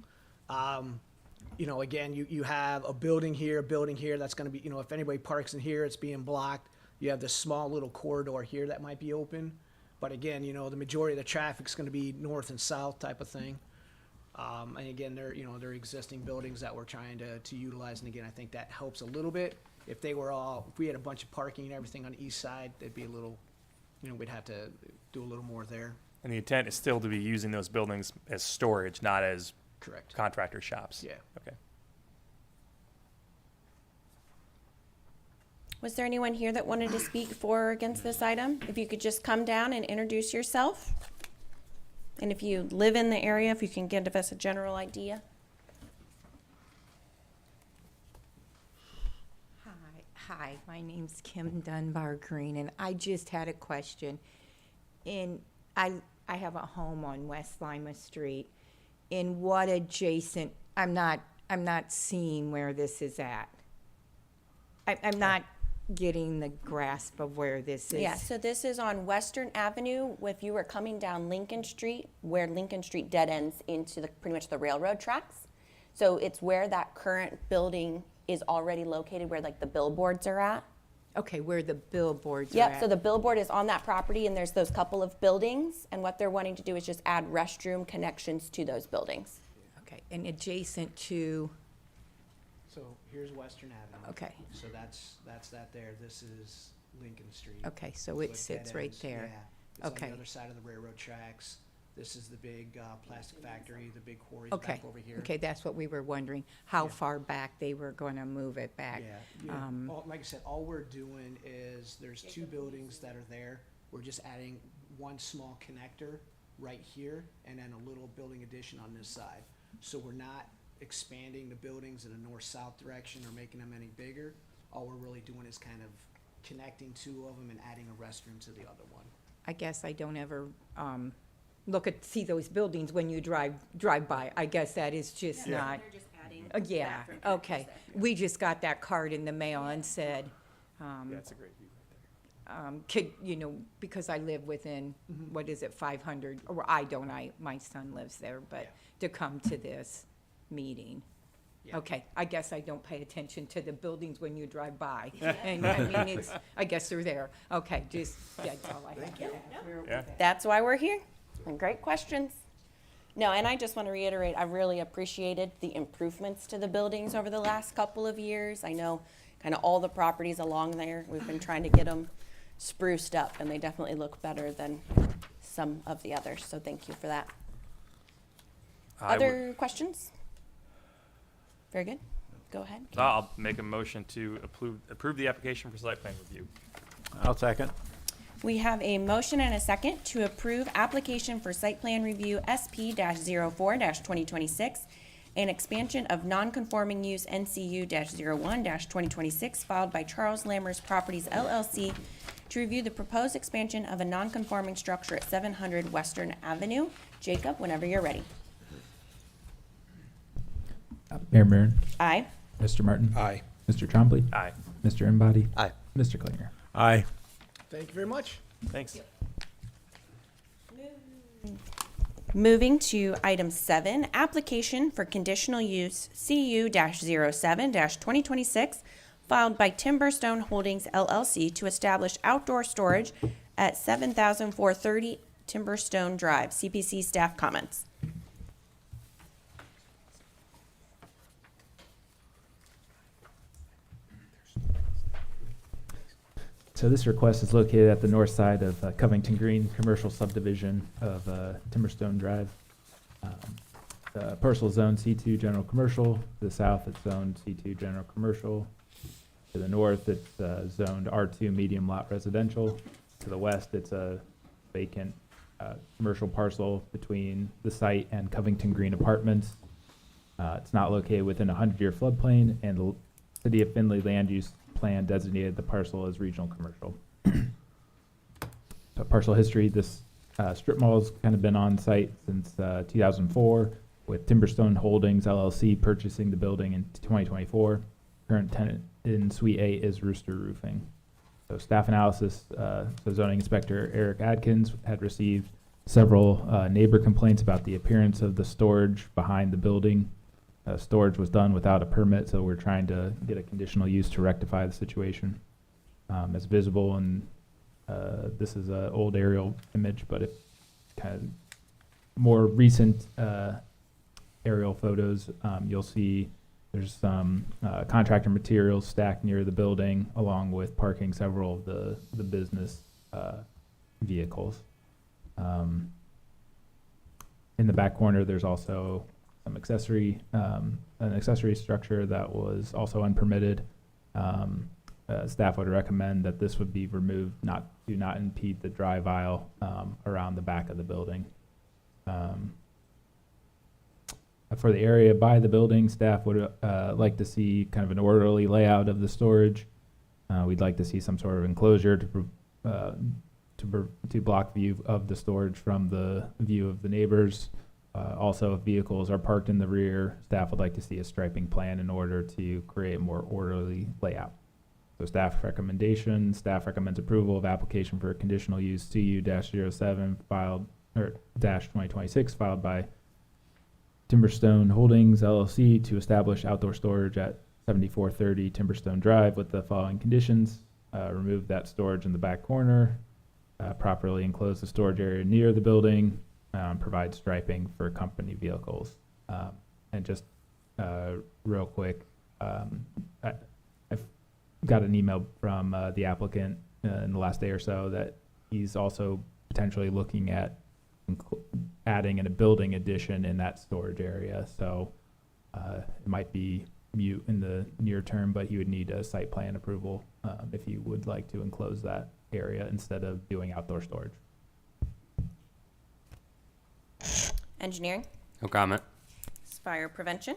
S14: You know, again, you have a building here, that's gonna be, you know, if anybody parks in here, it's being blocked. You have this small little corridor here that might be open. But again, you know, the majority of the traffic's gonna be north and south type of thing. And again, they're existing buildings that we're trying to utilize, and again, I think that helps a little bit. If we had a bunch of parking and everything on the east side, it'd be a little, you know, we'd have to do a little more there.
S6: And the intent is still to be using those buildings as storage, not as
S14: Correct.
S6: contractor shops?
S14: Yeah.
S6: Okay.
S1: Was there anyone here that wanted to speak for or against this item? If you could just come down and introduce yourself. And if you live in the area, if you can give us a general idea.
S16: Hi, my name's Kim Dunbar Green, and I just had a question. I have a home on West Lima Street. In what adjacent, I'm not seeing where this is at. I'm not getting the grasp of where this is.
S1: Yeah, so this is on Western Avenue. If you were coming down Lincoln Street, where Lincoln Street dead ends into pretty much the railroad tracks. So it's where that current building is already located, where like the billboards are at.
S16: Okay, where the billboards are
S1: Yep,
S16: at.
S1: so the billboard is on that property, and there's those couple of buildings, and what they're wanting to do is just add restroom connections to those buildings.
S16: Okay, and adjacent to,
S14: So here's Western Avenue.
S16: okay,
S14: So that's that there. This is Lincoln Street.
S16: okay, so it
S14: dead
S16: sits right
S14: ends.
S16: there.
S14: Yeah. It's on
S16: Okay.
S14: the other side of the railroad tracks. This is the big plastic factory, the big quarries back
S16: Okay,
S14: over here.
S16: okay, that's what we were wondering, how
S14: Yeah.
S16: far back they were gonna move it back.
S14: Yeah. Like I said, all we're doing is, there's two buildings that are there. We're just adding one small connector right here, and then a little building addition on this side. So we're not expanding the buildings in a north-south direction or making them any bigger. All we're really doing is kind of connecting two of them and adding a restroom to the other one.
S16: I guess I don't ever, see those buildings when you drive by. I guess that is just not.
S1: They're just adding
S16: Yeah,
S1: bathroom connections
S16: okay.
S1: there.
S16: We just got that card in the mail and said,
S6: Yeah, that's a great view right there.
S16: because I live within, 500, or I don't, my son lives there, but
S14: Yeah.
S16: to come to this meeting.
S14: Yeah.
S16: Okay, I guess I don't pay attention to the buildings when you drive by. And I mean, I guess they're there. Okay, that's all I have to ask.
S6: Yeah.
S1: That's why we're here. And great questions. No, and I just want to reiterate, I really appreciated the improvements to the buildings over the last couple of years. I know kind of all the properties along there, we've been trying to get them spruced up, and they definitely look better than some of the others, so thank you for that.
S6: I would-
S1: Other questions? Very good. Go ahead.
S6: I'll make a motion to approve the application for site plan review.
S3: I'll second.
S1: We have a motion and a second to approve application for site plan review SP-04-2026 and expansion of non-conforming use NCU-01-2026 filed by Charles Lammers Properties LLC to review the proposed expansion of a non-conforming structure at 700 Western Avenue. Jacob, whenever you're ready.
S2: Mayor Marin,
S1: Aye.
S2: Mr. Martin,
S9: Aye.
S2: Mr. Trombley,
S6: Aye.
S2: Mr. Embody,
S3: Aye.
S2: Mr. Klinger.
S3: Aye.
S14: Thank you very much.
S6: Thanks.
S1: Moving to item 7, application for conditional use CU-07-2026 filed by Timberstone Holdings LLC to establish outdoor storage at 7430 Timberstone Drive. CPC staff comments.
S2: So this request is located at the north side of Covington Green Commercial Subdivision of Timberstone Drive. The parcel is zoned C2 General Commercial. To the south, it's zoned C2 General Commercial. To the north, it's zoned R2 Medium Lot Residential. To the west, it's a vacant commercial parcel between the site and Covington Green Apartments. It's not located within a 100-year floodplain, and the City of Findlay land use plan designated the parcel as regional commercial. So parcel history, this strip mall's kind of been on site since 2004, with Timberstone Holdings LLC purchasing the building in 2024. current tenant in Suite 8 is Rooster Roofing. So staff analysis, the zoning inspector Eric Adkins had received several neighbor complaints about the appearance of the storage behind the building. Storage was done without a permit, so we're trying to get a conditional use to rectify the situation. As visible, and this is an old aerial image, but it kind of more recent aerial photos, you'll see there's some contractor materials stacked near the building, along with parking several of the business vehicles. In the back corner, there's also some an accessory structure that was also unpermitted. Staff would recommend that this would be removed, do not impede the drive aisle around the back of the building. For the area by the building, staff would like to see kind of an orderly layout of the storage. We'd like to see some sort of enclosure to block view of the storage from the view of the neighbors. Also, if vehicles are parked in the rear, staff would like to see a striping plan in order to create a more orderly layout. So staff recommends approval of application for a conditional use CU-07 filed, or -2026 filed by Timberstone Holdings LLC to establish outdoor storage at 7430 Timberstone Drive with the following conditions. Remove that storage in the back corner, properly enclose the storage area near the building, provide striping for company vehicles. And just real quick, I've got an email from the applicant in the last day or so that he's also potentially looking at adding in a building addition in that storage area. So it might be mute in the near term, but he would need a site plan approval if he would like to enclose that area instead of doing outdoor storage.
S1: Engineering,
S10: No comment.
S1: fire prevention.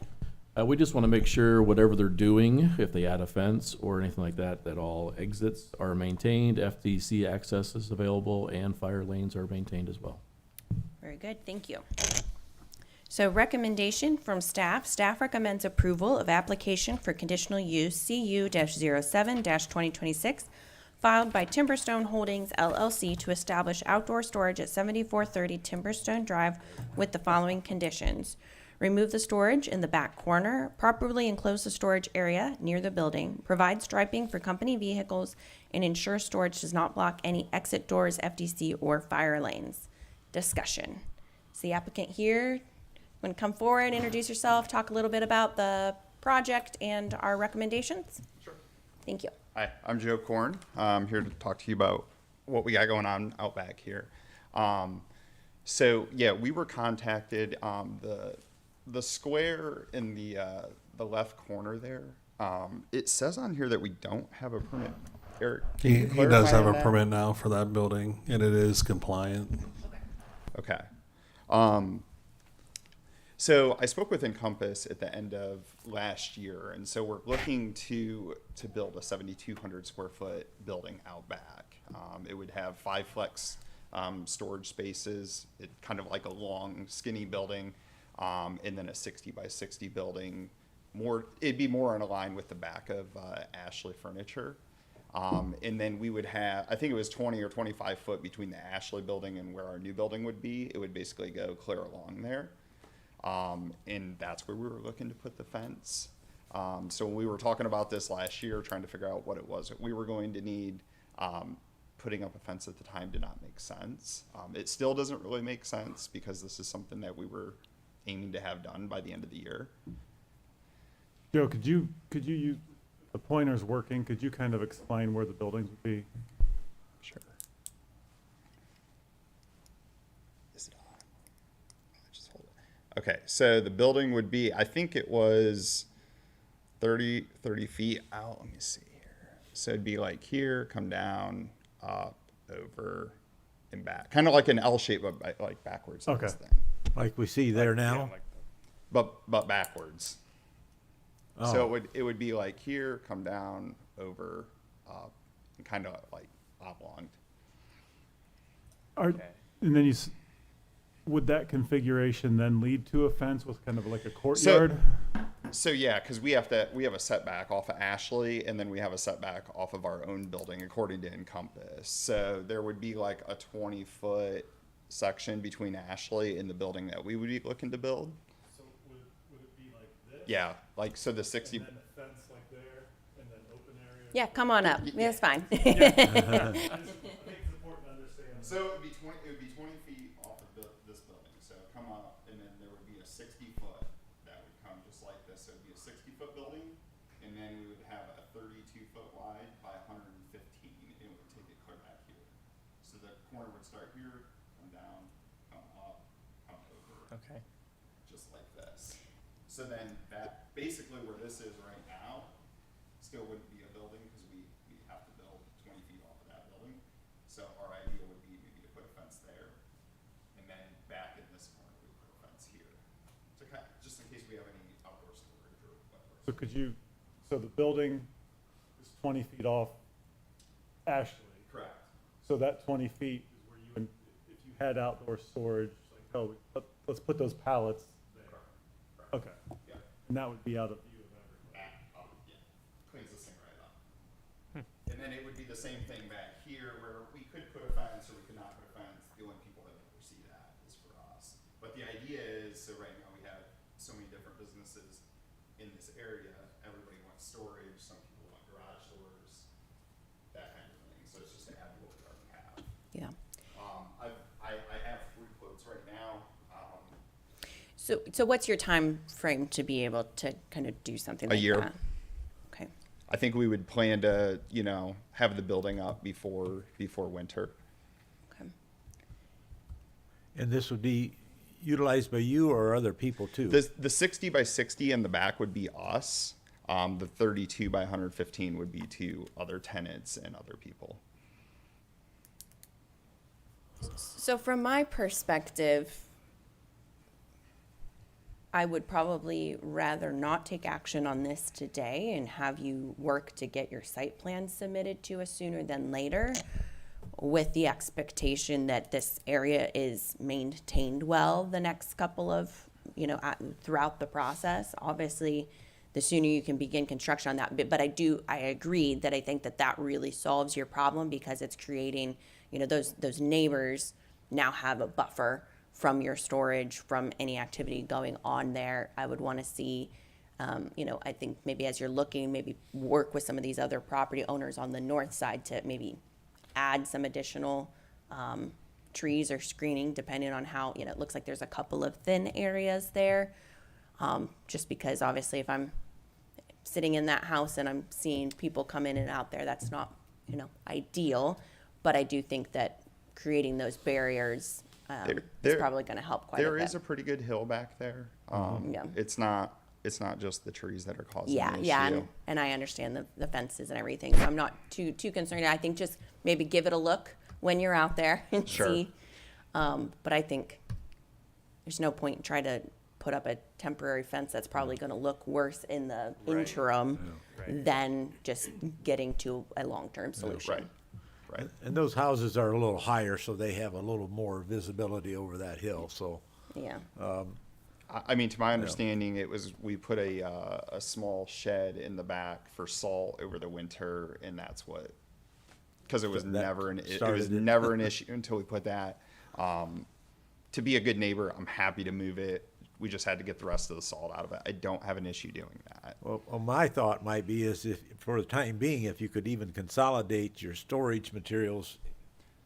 S13: We just want to make sure whatever they're doing, if they add a fence or anything like that, that all exits are maintained, FDC access is available, and fire lanes are maintained as well.
S1: Very good, thank you. So recommendation from staff. Staff recommends approval of application for conditional use CU-07-2026 filed by Timberstone Holdings LLC to establish outdoor storage at 7430 Timberstone Drive with the following conditions. Remove the storage in the back corner, properly enclose the storage area near the building, provide striping for company vehicles, and ensure storage does not block any exit doors, FDC, or fire lanes. Discussion. Is the applicant here? Want to come forward, introduce yourself, talk a little bit about the project and our recommendations? Sure. Thank you.
S17: Hi, I'm Joe Korn. I'm here to talk to you about what we got going on out back here. So yeah, we were contacted. The square in the left corner there. It says on here that we don't have a permit. Eric,
S12: He does have a permit now for that building, and it is compliant.
S17: Okay. So I spoke with Encompass at the end of last year, and so we're looking to build a 7,200 square foot building out back. It would have 5 flex storage spaces, kind of like a long, skinny building, and then a 60 by 60 building. It'd be more in line with the back of Ashley Furniture. And then we would have, I think it was 20 or 25 foot between the Ashley building and where our new building would be. It would basically go clear along there. And that's where we were looking to put the fence. So when we were talking about this last year, trying to figure out what it was that we were going to need, putting up a fence at the time did not make sense. It still doesn't really make sense because this is something that we were aiming to have done by the end of the year.
S5: Joe, could you use the pointers working? Could you kind of explain where the buildings would be?
S17: Sure. Is it on? Just hold it. Okay, so the building would be, I think it was 30 feet out. Let me see here. So it'd be like here, come down, up, over, and back. Kind of like an L shape, but like backwards.
S5: Okay.
S17: Thing.
S3: Like we see there now?
S17: But backwards.
S3: Oh.
S17: So it would be like here, come down, over, up, and kind of like oblong.
S5: And then would that configuration then lead to a fence with kind of like a courtyard?
S17: So yeah, because we have a setback off of Ashley, and then we have a setback off of our own building according to Encompass. So there would be like a 20-foot section between Ashley and the building that we would be looking to build.
S5: So would it be like this?
S17: Yeah, like so the 60.
S5: And then a fence like there, and then open area?
S1: Yeah, come on up. Yeah, it's fine.
S5: I think it's important to understand.
S17: So it would be 20 feet off of this building. So come up, and then there would be a 60-foot that would come just like this. So it'd be a 60-foot building, and then we would have a 32-foot wide by 115, and it would take it clear back here. So the corner would start here, come down, come up, come over,
S11: Okay.
S17: just like this. So then that basically where this is right now still wouldn't be a building because we have to build 20 feet off of that building. So our idea would be maybe to put a fence there, and then back in this corner we put a fence here. So just in case we have any outdoor storage or whatever.
S5: So the building is 20 feet off Ashley.
S17: Correct.
S5: So that 20 feet is where you, if you had outdoor storage, like, oh, let's put those pallets there. Okay.
S17: Yeah.
S5: And that would be out of view of everything.
S17: Yeah. Cleans this thing right up. And then it would be the same thing back here where we could put a fence or we could not put a fence. The only people that would ever see that is for us. But the idea is, so right now we have so many different businesses in this area. Everybody wants storage. Some people want garage doors, that kind of thing. So it's just to add to what we already have.
S1: Yeah.
S17: I have 3 quotes right now.
S1: So what's your time frame to be able to kind of do something like
S17: year.
S1: that? Okay.
S17: I think we would plan to, have the building up before winter.
S1: Okay.
S3: And this would be utilized by you or other people too?
S17: The 60 by 60 in the back would be us. The 32 by 115 would be to other tenants and other people.
S1: So from my perspective, I would probably rather not take action on this today and have you work to get your site plan submitted to us sooner than later, with the expectation that this area is maintained well the next couple of, throughout the process. Obviously, the sooner you can begin construction on that. But I agree that I think that really solves your problem, because it's creating, those neighbors now have a buffer from your storage, from any activity going on there. I would want to see, I think maybe as you're looking, maybe work with some of these other property owners on the north side to maybe add some additional trees or screening, depending on how, it looks like there's a couple of thin areas there. Just because obviously if I'm sitting in that house and I'm seeing people come in and out there, that's not, ideal. But I do think that creating those barriers is probably going to help quite a bit.
S17: There is a pretty good hill back there.
S1: Yeah.
S17: It's not just the trees that are causing the issue.
S1: Yeah, and I understand the fences and everything, so I'm not too concerned. I think just maybe give it a look when you're out there and
S17: Sure.
S1: see. But I think there's no point in trying to put up a temporary fence that's probably going to look worse in the interim than just getting to a long-term solution.
S17: Right. Right.
S3: And those houses are a little higher, so they have a little more visibility over that hill, so.
S1: Yeah.
S17: I mean, to my understanding, we put a small shed in the back for salt over the winter, and that's what, because it was
S3: That
S17: never it was
S3: started it.
S17: never an issue until we put that. To be a good neighbor, I'm happy to move it. We just had to get the rest of the salt out of it. I don't have an issue doing that.
S3: Well, my thought might be is if, for the time being, if you could even consolidate your storage materials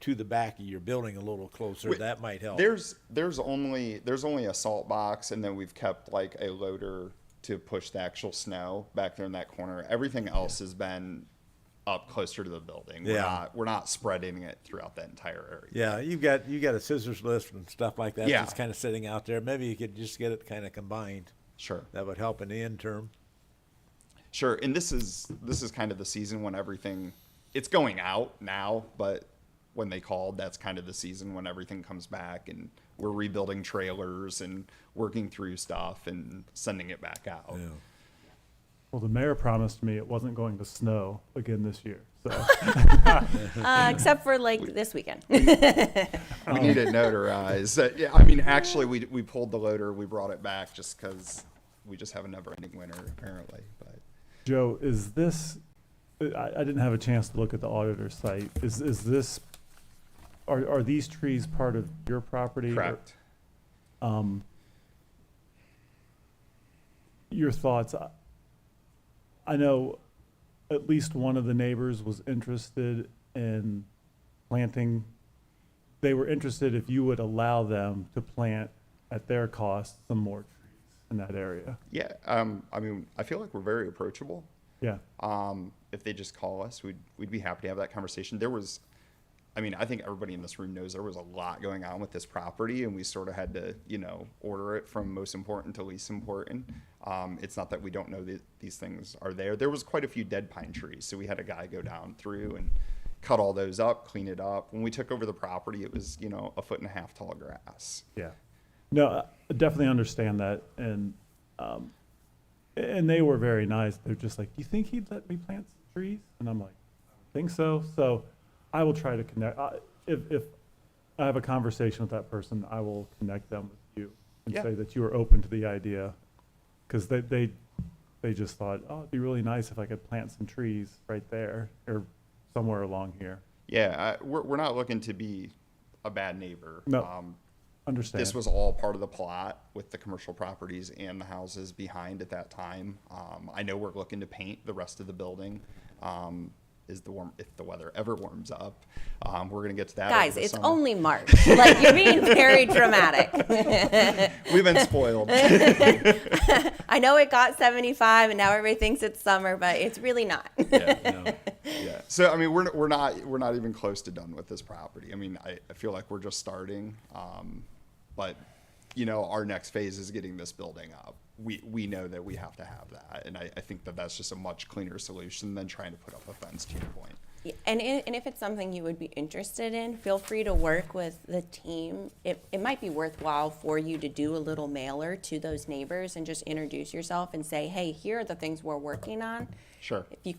S3: to the back of your building a little closer, that might help.
S17: There's only a salt box, and then we've kept like a loader to push the actual snow back there in that corner. Everything else has been up closer to the building. We're not spreading it throughout that entire area.
S3: Yeah, you got a scissors lift and stuff like that.
S17: Yeah.
S3: That's kind of sitting out there. Maybe you could just get it kind of combined.
S17: Sure.
S3: That would help in the interim.
S17: Sure, and this is kind of the season when everything, it's going out now, but when they called, that's kind of the season when everything comes back, and we're rebuilding trailers and working through stuff and sending it back out.
S3: Yeah.
S5: Well, the mayor promised me it wasn't going to snow again this year, so.
S1: Except for like this weekend.
S17: We need it notarized. Yeah, I mean, actually, we pulled the loader, we brought it back just because we just have a never-ending winter apparently. But
S5: Joe, is this, I didn't have a chance to look at the auditor's site. Is this, are these trees part of your property? or-
S17: correct.
S5: Your thoughts? I know at least one of the neighbors was interested in planting. They were interested if you would allow them to plant at their cost some more trees in that area.
S17: Yeah, I mean, I feel like we're very approachable.
S5: Yeah.
S17: If they just call us, we'd be happy to have that conversation. There was, I mean, I think everybody in this room knows there was a lot going on with this property, and we sort of had to, you know, order it from most important to least important. It's not that we don't know that these things are there. There was quite a few dead pine trees, so we had a guy go down through and cut all those up, clean it up. When we took over the property, it was, you know, 1.5 foot tall grass.
S5: Yeah. No, I definitely understand that. And they were very nice. They're just like, you think he'd let me plant some trees? And I'm like, I think so. So I will try to connect. If I have a conversation with that person, I will connect them with you and
S17: Yeah.
S5: say that you are open to the idea. Because they just thought, oh, it'd be really nice if I could plant some trees right there or somewhere along here.
S17: Yeah, we're not looking to be a bad neighbor.
S5: No. Understand.
S17: This was all part of the plot with the commercial properties and the houses behind at that time. I know we're looking to paint the rest of the building. If the weather ever warms up, we're gonna get to that.
S1: Guys,
S17: over the
S1: it's
S17: summer.
S1: only March. Like, you're being very dramatic.
S17: We've been spoiled.
S1: I know it got 75 and now everybody thinks it's summer, but it's really not.
S17: Yeah. So I mean, we're not even close to done with this property. I mean, I feel like we're just starting. But you know, our next phase is getting this building up. We know that we have to have that, and I think that that's just a much cleaner solution than trying to put up a fence. To your point.
S1: And if it's something you would be interested in, feel free to work with the team. It might be worthwhile for you to do a little mailer to those neighbors and just introduce yourself and say, hey, here are the things we're working on.
S17: Sure.
S1: If you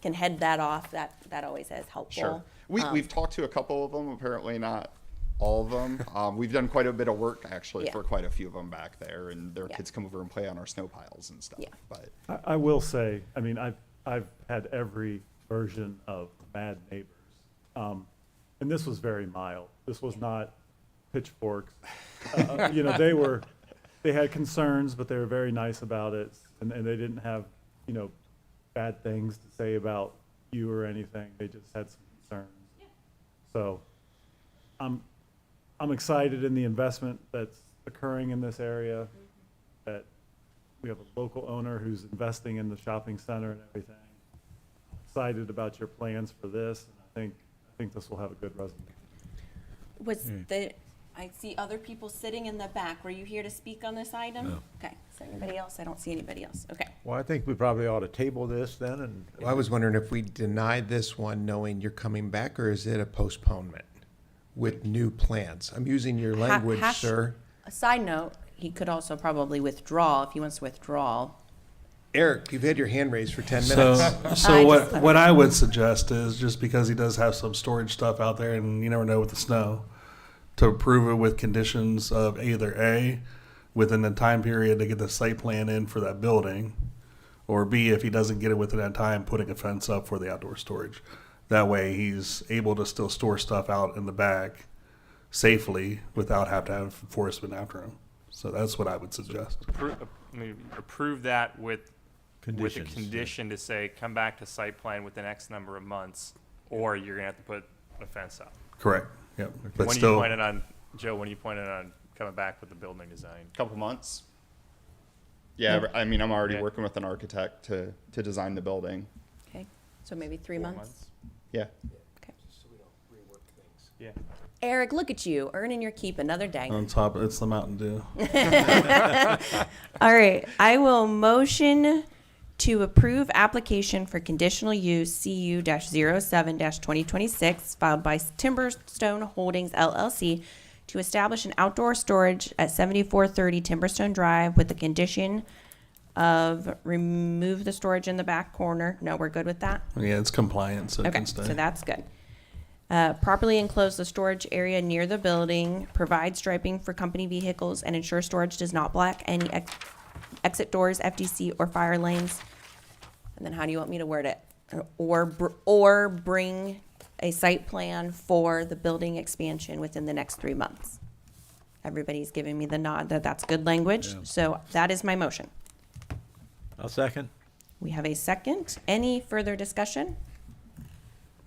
S1: can head that off, that always is helpful.
S17: Sure. We've talked to a couple of them. Apparently not all of them. We've done quite a bit of work actually
S1: Yeah.
S17: for quite a few of them back there, and their
S1: Yeah. kids
S17: kids come over and play on our snow piles and stuff.
S1: Yeah.
S17: But
S5: I will say, I mean, I've had every version of Bad Neighbors. And this was very mild. This was not pitchforks. You know, they had concerns, but they were very nice about it. And they didn't have, you know, bad things to say about you or anything. They just had some concerns. So I'm excited in the investment that's occurring in this area, that we have a local owner who's investing in the shopping center and everything. Excited about your plans for this, and I think this will have a good resolution.
S1: I see other people sitting in the back. Were you here to speak on this item?
S3: No.
S1: Okay. Is there anybody else? I don't see anybody else. Okay.
S3: Well, I think we probably ought to table this then, and
S9: I was wondering if we denied this one knowing you're coming back, or is it a postponement with new plans? I'm using your language, sir.
S1: A side note, he could also probably withdraw if he wants to withdraw.
S9: Eric, you've had your hand raised for 10 minutes.
S12: So what I would suggest is, just because he does have some storage stuff out there, and you never know with the snow, to approve it with conditions of either A, within the time period to get the site plan in for that building, or B, if he doesn't get it within that time, putting a fence up for the outdoor storage. That way he's able to still store stuff out in the back safely without having to have enforcement after him. So that's what I would suggest.
S6: Approve that with a
S3: Conditions,
S6: condition to say, come back to site plan within X number of months, or you're gonna have to put a fence up.
S12: Correct. Yep. But
S6: When are
S12: still,
S6: you planning on, Joe, when are you planning on coming back with the building design?
S17: couple months. Yeah, I mean, I'm already
S6: Yeah.
S17: working with an architect to design the building.
S1: Okay. So maybe 3
S6: 4
S1: months.
S17: Yeah.
S1: Okay.
S6: Yeah.
S1: Eric, look at you, earning your keep another day.
S12: on top, it's the Mountain Dew.
S1: All right, I will motion to approve application for conditional use CU-07-2026 filed by Timberstone Holdings LLC to establish an outdoor storage at 7430 Timberstone Drive with the condition of remove the storage in the back corner. No, we're good with that?
S12: Yeah, it's compliant, so it
S1: Okay,
S12: can stay.
S1: so that's good. Properly enclose the storage area near the building, provide striping for company vehicles, and ensure storage does not block any exit doors, FDC, or fire lanes. And then how do you want me to word it? Or bring a site plan for the building expansion within the next 3 months. Everybody's giving me the nod that that's good language,
S3: Yeah.
S1: so that is my motion.
S3: I'll second.
S1: We have a second. Any further discussion?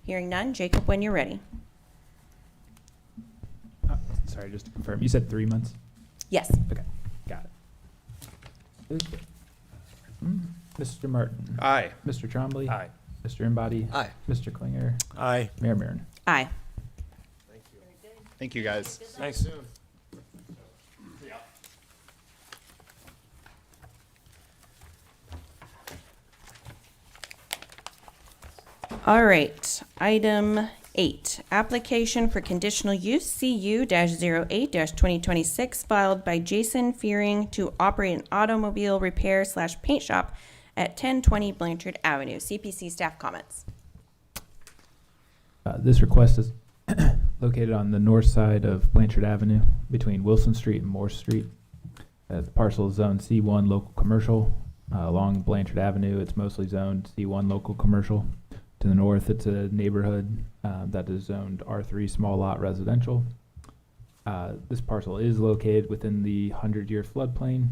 S1: Hearing none. Jacob, when you're ready.
S2: Sorry, just to confirm, you said 3 months?
S1: Yes.
S2: Okay, got it. Okay. Mr. Martin?
S3: Aye.
S2: Mr. Trombley?
S6: Aye.
S2: Mr. Embody?
S14: Aye.
S2: Mr. Klinger?
S3: Aye.
S2: Mayor Maron?
S1: Aye.
S17: Thank you, guys.
S6: Thanks.
S1: All right, item 8, application for conditional use CU-08-2026 filed by Jason Fearing to operate an automobile repair / paint shop at 1020 Blanchard Avenue. CPC staff comments.
S2: This request is located on the north side of Blanchard Avenue between Wilson Street and Morse Street. The parcel is zoned C1 local commercial. Along Blanchard Avenue, it's mostly zoned C1 local commercial. To the north, it's a neighborhood that is zoned R3 small lot residential. This parcel is located within the 100-year floodplain,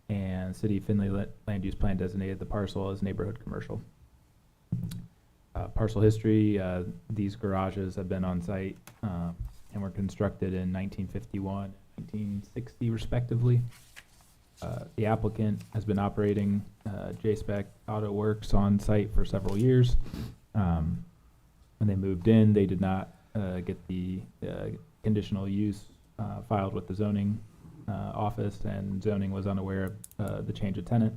S2: and City of Findlay Land Use Plan designated the parcel as neighborhood commercial. Parcel history, these garages have been on site and were constructed in 1951 and 1960 respectively. The applicant has been operating J-Spec Auto Works on site for several years. When they moved in, they did not get the conditional use filed with the zoning office, and zoning was unaware of the change of tenant.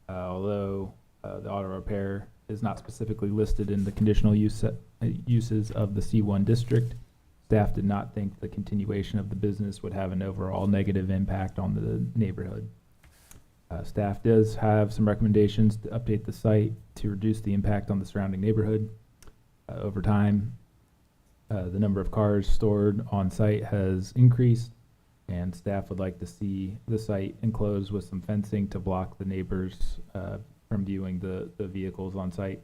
S2: Although the auto repair is not specifically listed in the conditional uses of the C1 district, staff did not think the continuation of the business would have an overall negative impact on the neighborhood. Staff does have some recommendations to update the site to reduce the impact on the surrounding neighborhood. Over time, the number of cars stored on site has increased, and staff would like to see the site enclosed with some fencing to block the neighbors from viewing the vehicles on site.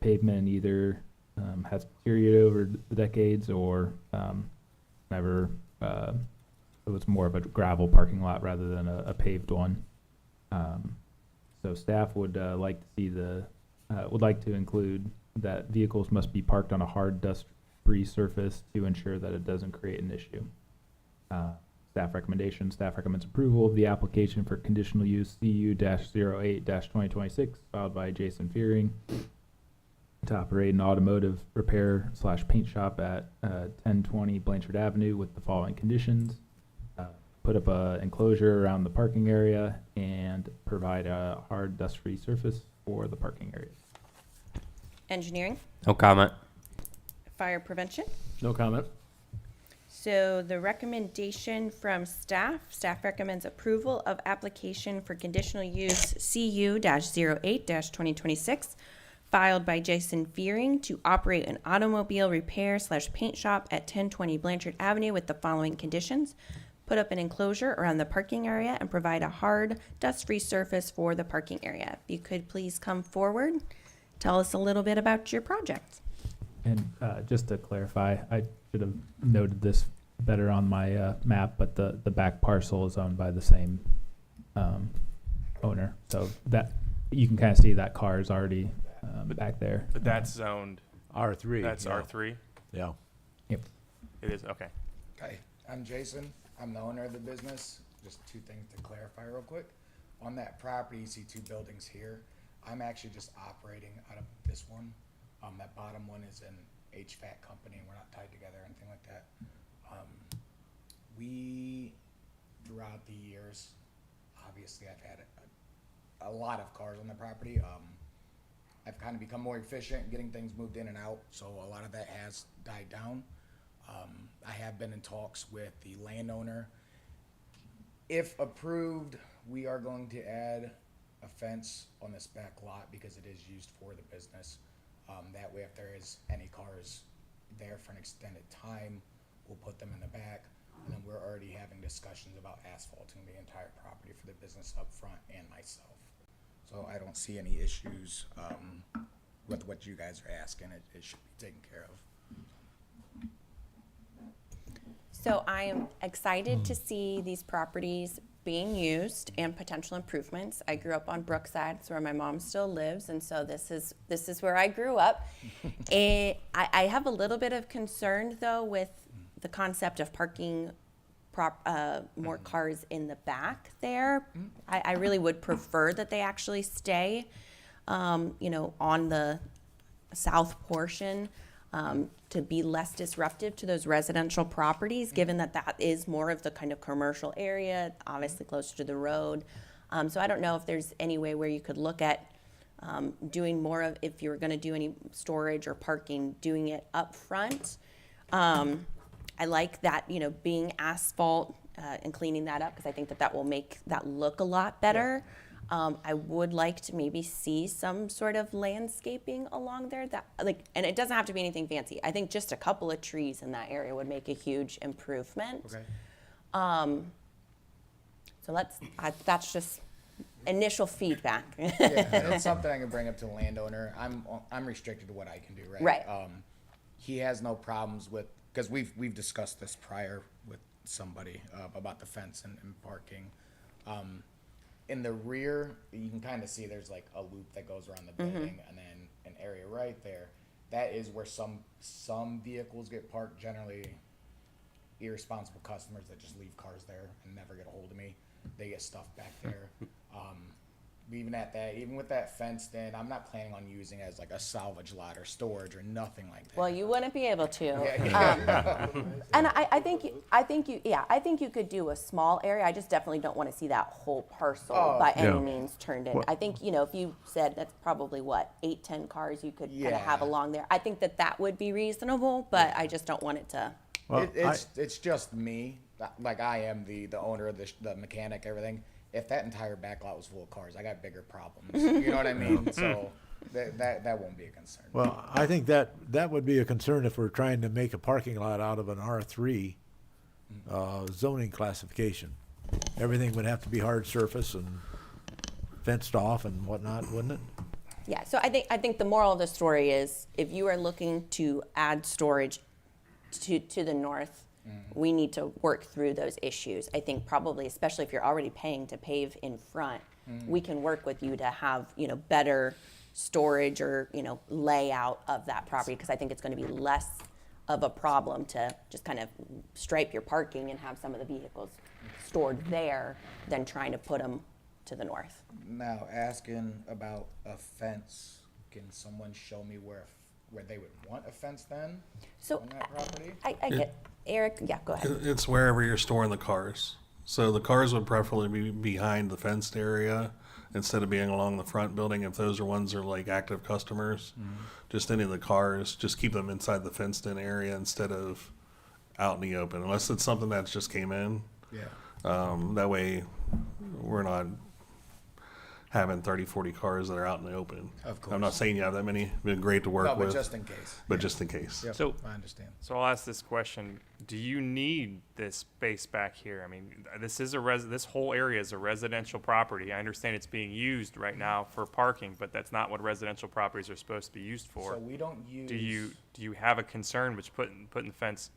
S2: Pavement either has deteriorated over the decades or never, it was more of a gravel parking lot rather than a paved one. So staff would like to see would like to include that vehicles must be parked on a hard dust-free surface to ensure that it doesn't create an issue. Staff recommendation, staff recommends approval of the application for conditional use CU-08-2026 filed by Jason Fearing to operate an automotive repair / paint shop at 1020 Blanchard Avenue with the following conditions. Put up a enclosure around the parking area and provide a hard dust-free surface for the parking area.
S1: Engineering,
S10: No comment.
S1: fire prevention.
S13: No comment.
S1: So the recommendation from staff recommends approval of application for conditional use CU-08-2026 filed by Jason Fearing to operate an automobile repair / paint shop at 1020 Blanchard Avenue with the following conditions. Put up an enclosure around the parking area and provide a hard, dust-free surface for the parking area. If you could please come forward, tell us a little bit about your project.
S2: And just to clarify, I should have noted this better on my map, but the back parcel is owned by the same owner. So that you can kind of see that car is already back there.
S6: But that's zoned,
S3: R3.
S6: that's
S3: yeah.
S6: R3?
S3: Yeah.
S2: Yep.
S6: It is, okay.
S18: Hi, I'm Jason. I'm the owner of the business. Just two things to clarify real quick. On that property, you see two buildings here. I'm actually just operating out of this one. That bottom one is an HVAC company, and we're not tied together or anything like that. We, throughout the years, obviously I've had a lot of cars on the property. I've kind of become more efficient getting things moved in and out, so a lot of that has died down. I have been in talks with the landowner. If approved, we are going to add a fence on this back lot because it is used for the business. That way, if there is any cars there for an extended time, we'll put them in the back. And then we're already having discussions about asphalting the entire property for the business up front and myself. So I don't see any issues with what you guys are asking. It should be taken care of.
S1: So I am excited to see these properties being used and potential improvements. I grew up on Brookside, it's where my mom still lives, and so this is where I grew up. I have a little bit of concern though with the concept of parking more cars in the back there. I really would prefer that they actually stay, on the south portion, to be less disruptive to those residential properties, given that that is more of the kind of commercial area, obviously closer to the road. So I don't know if there's any way where you could look at doing more of, if you were gonna do any storage or parking, doing it up front. I like that, being asphalt and cleaning that up, because I think that that will make that look a lot better. I would like to maybe see some sort of landscaping along there and it doesn't have to be anything fancy. I think just a couple of trees in that area would make a huge improvement.
S18: Okay.
S1: So that's just initial feedback.
S18: Yeah, it's something I can bring up to the landowner. I'm restricted to what I can do, right?
S1: Right.
S18: He has no problems with, because we've discussed this prior with somebody about the fence and parking. In the rear, you can kind of see there's like a loop that goes around the building, and then an area right there. That is where some vehicles get parked. Generally, irresponsible customers that just leave cars there and never get a hold of me. They get stuff back there. Even with that fenced in, I'm not planning on using it as like a salvage lot or storage or nothing like that.
S1: Well, you wouldn't be able to.
S18: Yeah.
S1: And I think you could do a small area. I just definitely don't want to see that whole parcel by any means turned in. I think, if you said that's probably 8-10 cars you could kind of have along there. I think that would be reasonable, but I just don't want it to.
S3: Well,
S18: it's just me. Like, I am the owner of the mechanic, everything. If that entire back lot was full of cars, I got bigger problems. You know what I mean? So that won't be a concern.
S3: Well, I think that would be a concern if we're trying to make a parking lot out of an R3 zoning classification. Everything would have to be hard surface and fenced off and whatnot, wouldn't it?
S1: Yeah, so I think the moral of the story is, if you are looking to add storage to the north, we need to work through those issues. I think probably, especially if you're already paying to pave in front, we can work with you to have, better storage or, layout of that property, because I think it's going to be less of a problem to just kind of stripe your parking and have some of the vehicles stored there than trying to put them to the north.
S18: Now, asking about a fence, can someone show me where they would want a fence then on that property?
S1: I get, Eric, yeah, go ahead.
S12: It's wherever you're storing the cars. So the cars would preferably be behind the fenced area instead of being along the front building. If those are ones that are like active customers, just any of the cars, just keep them inside the fenced in area instead of out in the open, unless it's something that's just came in.
S18: Yeah.
S12: That way we're not having 30, 40 cars that are out in the open.
S18: Of course.
S12: I'm not saying you have that many. Been great to work
S18: No,
S12: with.
S18: but just in case.
S12: But just in case.
S18: Yep,
S6: So
S18: I understand.
S6: So I'll ask this question: do you need this space back here? I mean, this is this whole area is a residential property. I understand it's being used right now for parking, but that's not what residential properties are supposed to be used for.
S18: So we don't use.
S6: Do you have a concern with putting the fence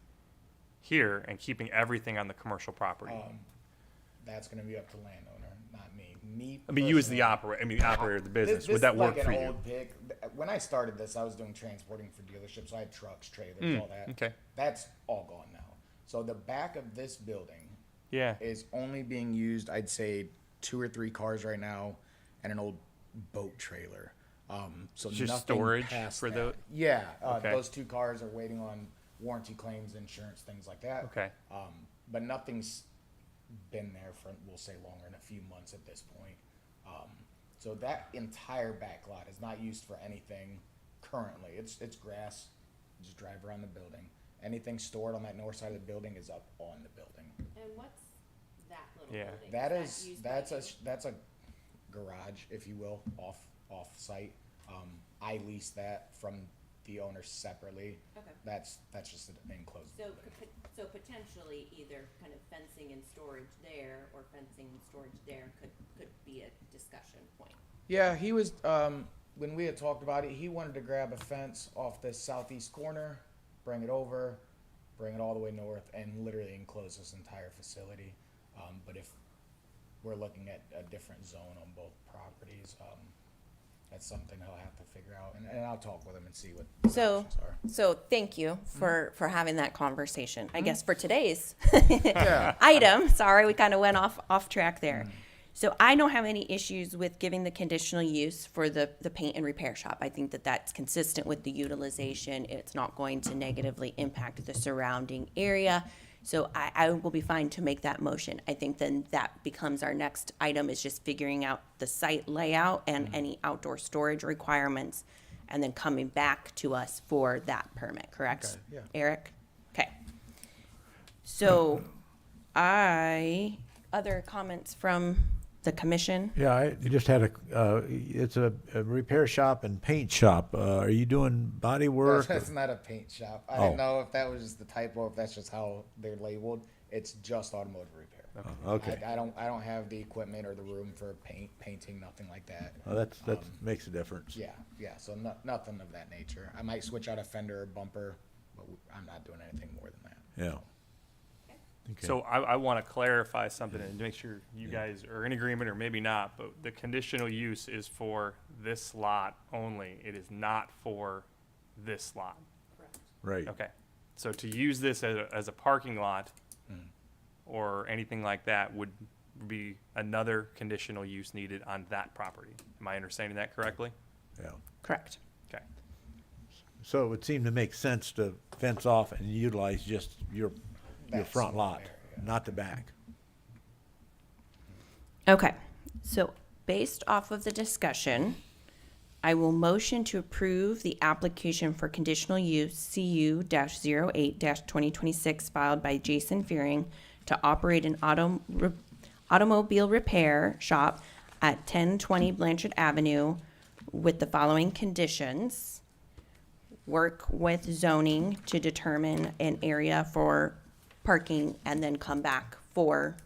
S6: here and keeping everything on the commercial property?
S18: That's going to be up to landowner, not me.
S6: I mean, you as the operator of the business. Would that work for you?
S18: This is like an old pick. When I started this, I was doing transporting for dealerships. So I had trucks, trailers, all that.
S6: Okay.
S18: That's all gone now. So the back of this building
S6: Yeah.
S18: is only being used, I'd say, 2 or 3 cars right now and an old boat trailer. So
S6: Just
S18: nothing
S6: storage
S18: past
S6: for
S18: that.
S6: the.
S18: Yeah.
S6: Okay.
S18: Those 2 cars are waiting on warranty claims, insurance, things like that.
S6: Okay.
S18: But nothing's been there for, we'll say, longer than a few months at this point. So that entire back lot is not used for anything currently. It's grass. You just drive around the building. Anything stored on that north side of the building is up on the building.
S1: And what's that little
S6: Yeah.
S1: building?
S18: That's a garage, if you will, off site. I lease that from the owners separately.
S1: Okay.
S18: That's just an enclosed.
S1: So potentially either kind of fencing and storage there or fencing and storage there could be a discussion point.
S18: Yeah, he was, when we had talked about it, he wanted to grab a fence off the southeast corner, bring it over, bring it all the way north, and literally enclose this entire facility. But if we're looking at a different zone on both properties, that's something he'll have to figure out, and I'll talk with him and see what the options are.
S1: So thank you for having that conversation. I guess for today's
S18: Yeah.
S1: item, sorry, we kind of went off track there. So I don't have any issues with giving the conditional use for the paint and repair shop. I think that that's consistent with the utilization. It's not going to negatively impact the surrounding area. So I will be fine to make that motion. I think then that becomes our next item, is just figuring out the site layout and any outdoor storage requirements, and then coming back to us for that permit, correct?
S18: Okay, yeah.
S1: Eric? Okay. So other comments from the commission?
S3: Yeah, I just had it's a repair shop and paint shop. Are you doing body work?
S18: That's not a paint shop. I
S3: Oh.
S18: didn't know if that was just the typo, if that's just how they're labeled. It's just automotive repair.
S3: Okay.
S18: I don't have the equipment or the room for painting, nothing like that.
S3: Well, that makes a difference.
S18: Yeah, so nothing of that nature. I might switch out a fender or bumper, but I'm not doing anything more than that.
S3: Yeah. Okay.
S6: So I want to clarify something and make sure you guys are in agreement, or maybe not, but the conditional use is for this lot only. It is not for this lot.
S3: Right.
S6: Okay. So to use this as a parking lot or anything like that would be another conditional use needed on that property. Am I understanding that correctly?
S3: Yeah.
S1: Correct.
S6: Okay.
S3: So it would seem to make sense to fence off and utilize just your
S18: That
S3: front
S18: small
S3: lot,
S18: area.
S3: not the back.
S1: Okay, so based off of the discussion, I will motion to approve the application for conditional use CU-08-2026 filed by Jason Fearing to operate an automobile repair shop at 1020 Blanchard Avenue with the following conditions. Work with zoning to determine an area for parking and then come back for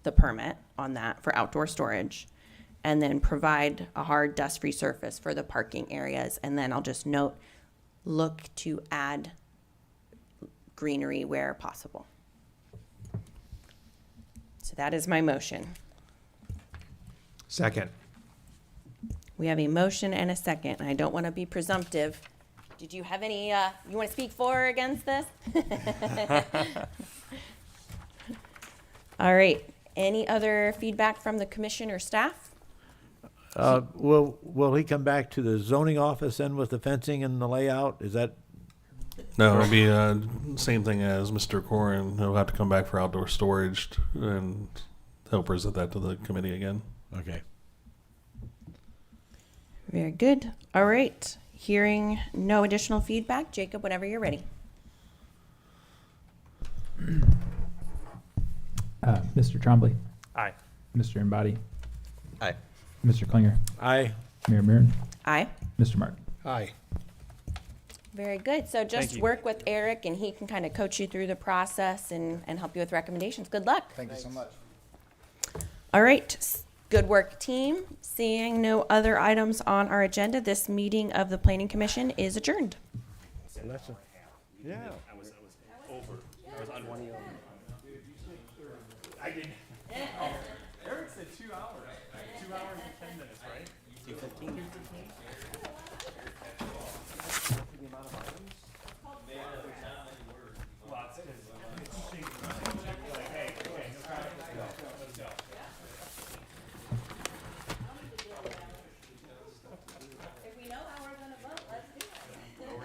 S1: the permit on that for outdoor storage, and then provide a hard dust-free surface for the parking areas. And then I'll just note, look to add greenery where possible. So that is my motion.
S9: Second.
S1: We have a motion and a second, and I don't want to be presumptive. Did you have any, you want to speak for or against this? All right, any other feedback from the commission or staff?
S3: Will he come back to the zoning office then with the fencing and the layout? Is that?
S12: No, it'll be same thing as Mr. Corrin. He'll have to come back for outdoor storage, and he'll present that to the committee again.
S3: Okay.
S1: Very good. All right, hearing no additional feedback, Jacob, whenever you're ready.
S2: Mr. Trombley,
S6: Aye.
S2: Mr. Embody,
S9: Aye.
S2: Mr. Klinger,
S3: Aye.
S2: Mayor Mirren,
S1: Aye.
S2: Mr. Martin.
S9: Aye.
S1: Very good. So just
S6: you.
S1: work with Eric and he can kind of coach you through the process and help you with recommendations. Good luck.
S18: Thank you so much.
S1: All right, good work, team. Seeing no other items on our agenda, this meeting of the Planning Commission is adjourned.
S3: Yeah.
S6: Eric said 2 hours. 2 hours and 10 minutes, right? 2:15. 2:15. The amount of items? Lots. Like, hey, okay, no problem. Let's go. Let's go.
S1: If we know how we're gonna vote, let's do it. All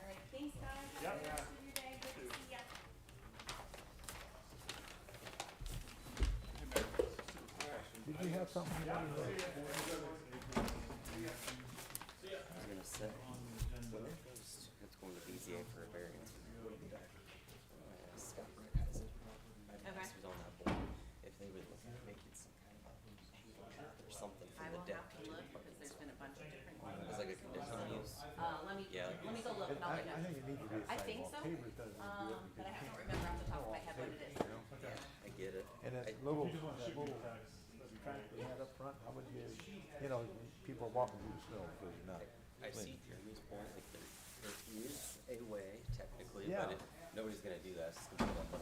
S1: right, thanks, guys. Have a good rest of your day. Good to see ya.
S3: Did you have something you wanted to?
S10: It's going to BZA for a variance. Scott Brick has it. This was on that board. If they would look at making some kind of paint or something for the deck.
S1: look because there's been a know what it
S3: I
S1: is.
S3: think it needs to be a
S1: I think
S3: sidewalk.
S1: so,
S3: Pavers doesn't do it
S1: but I
S3: because
S1: don't remember off the top of my head what it is.
S10: I get it.
S3: And that little track they had up front, how would you, people are walking through the snow because it's not.
S10: I see Jeremy's point, like there is a way technically,
S3: Yeah.
S10: but nobody's gonna do that. It's gonna be on the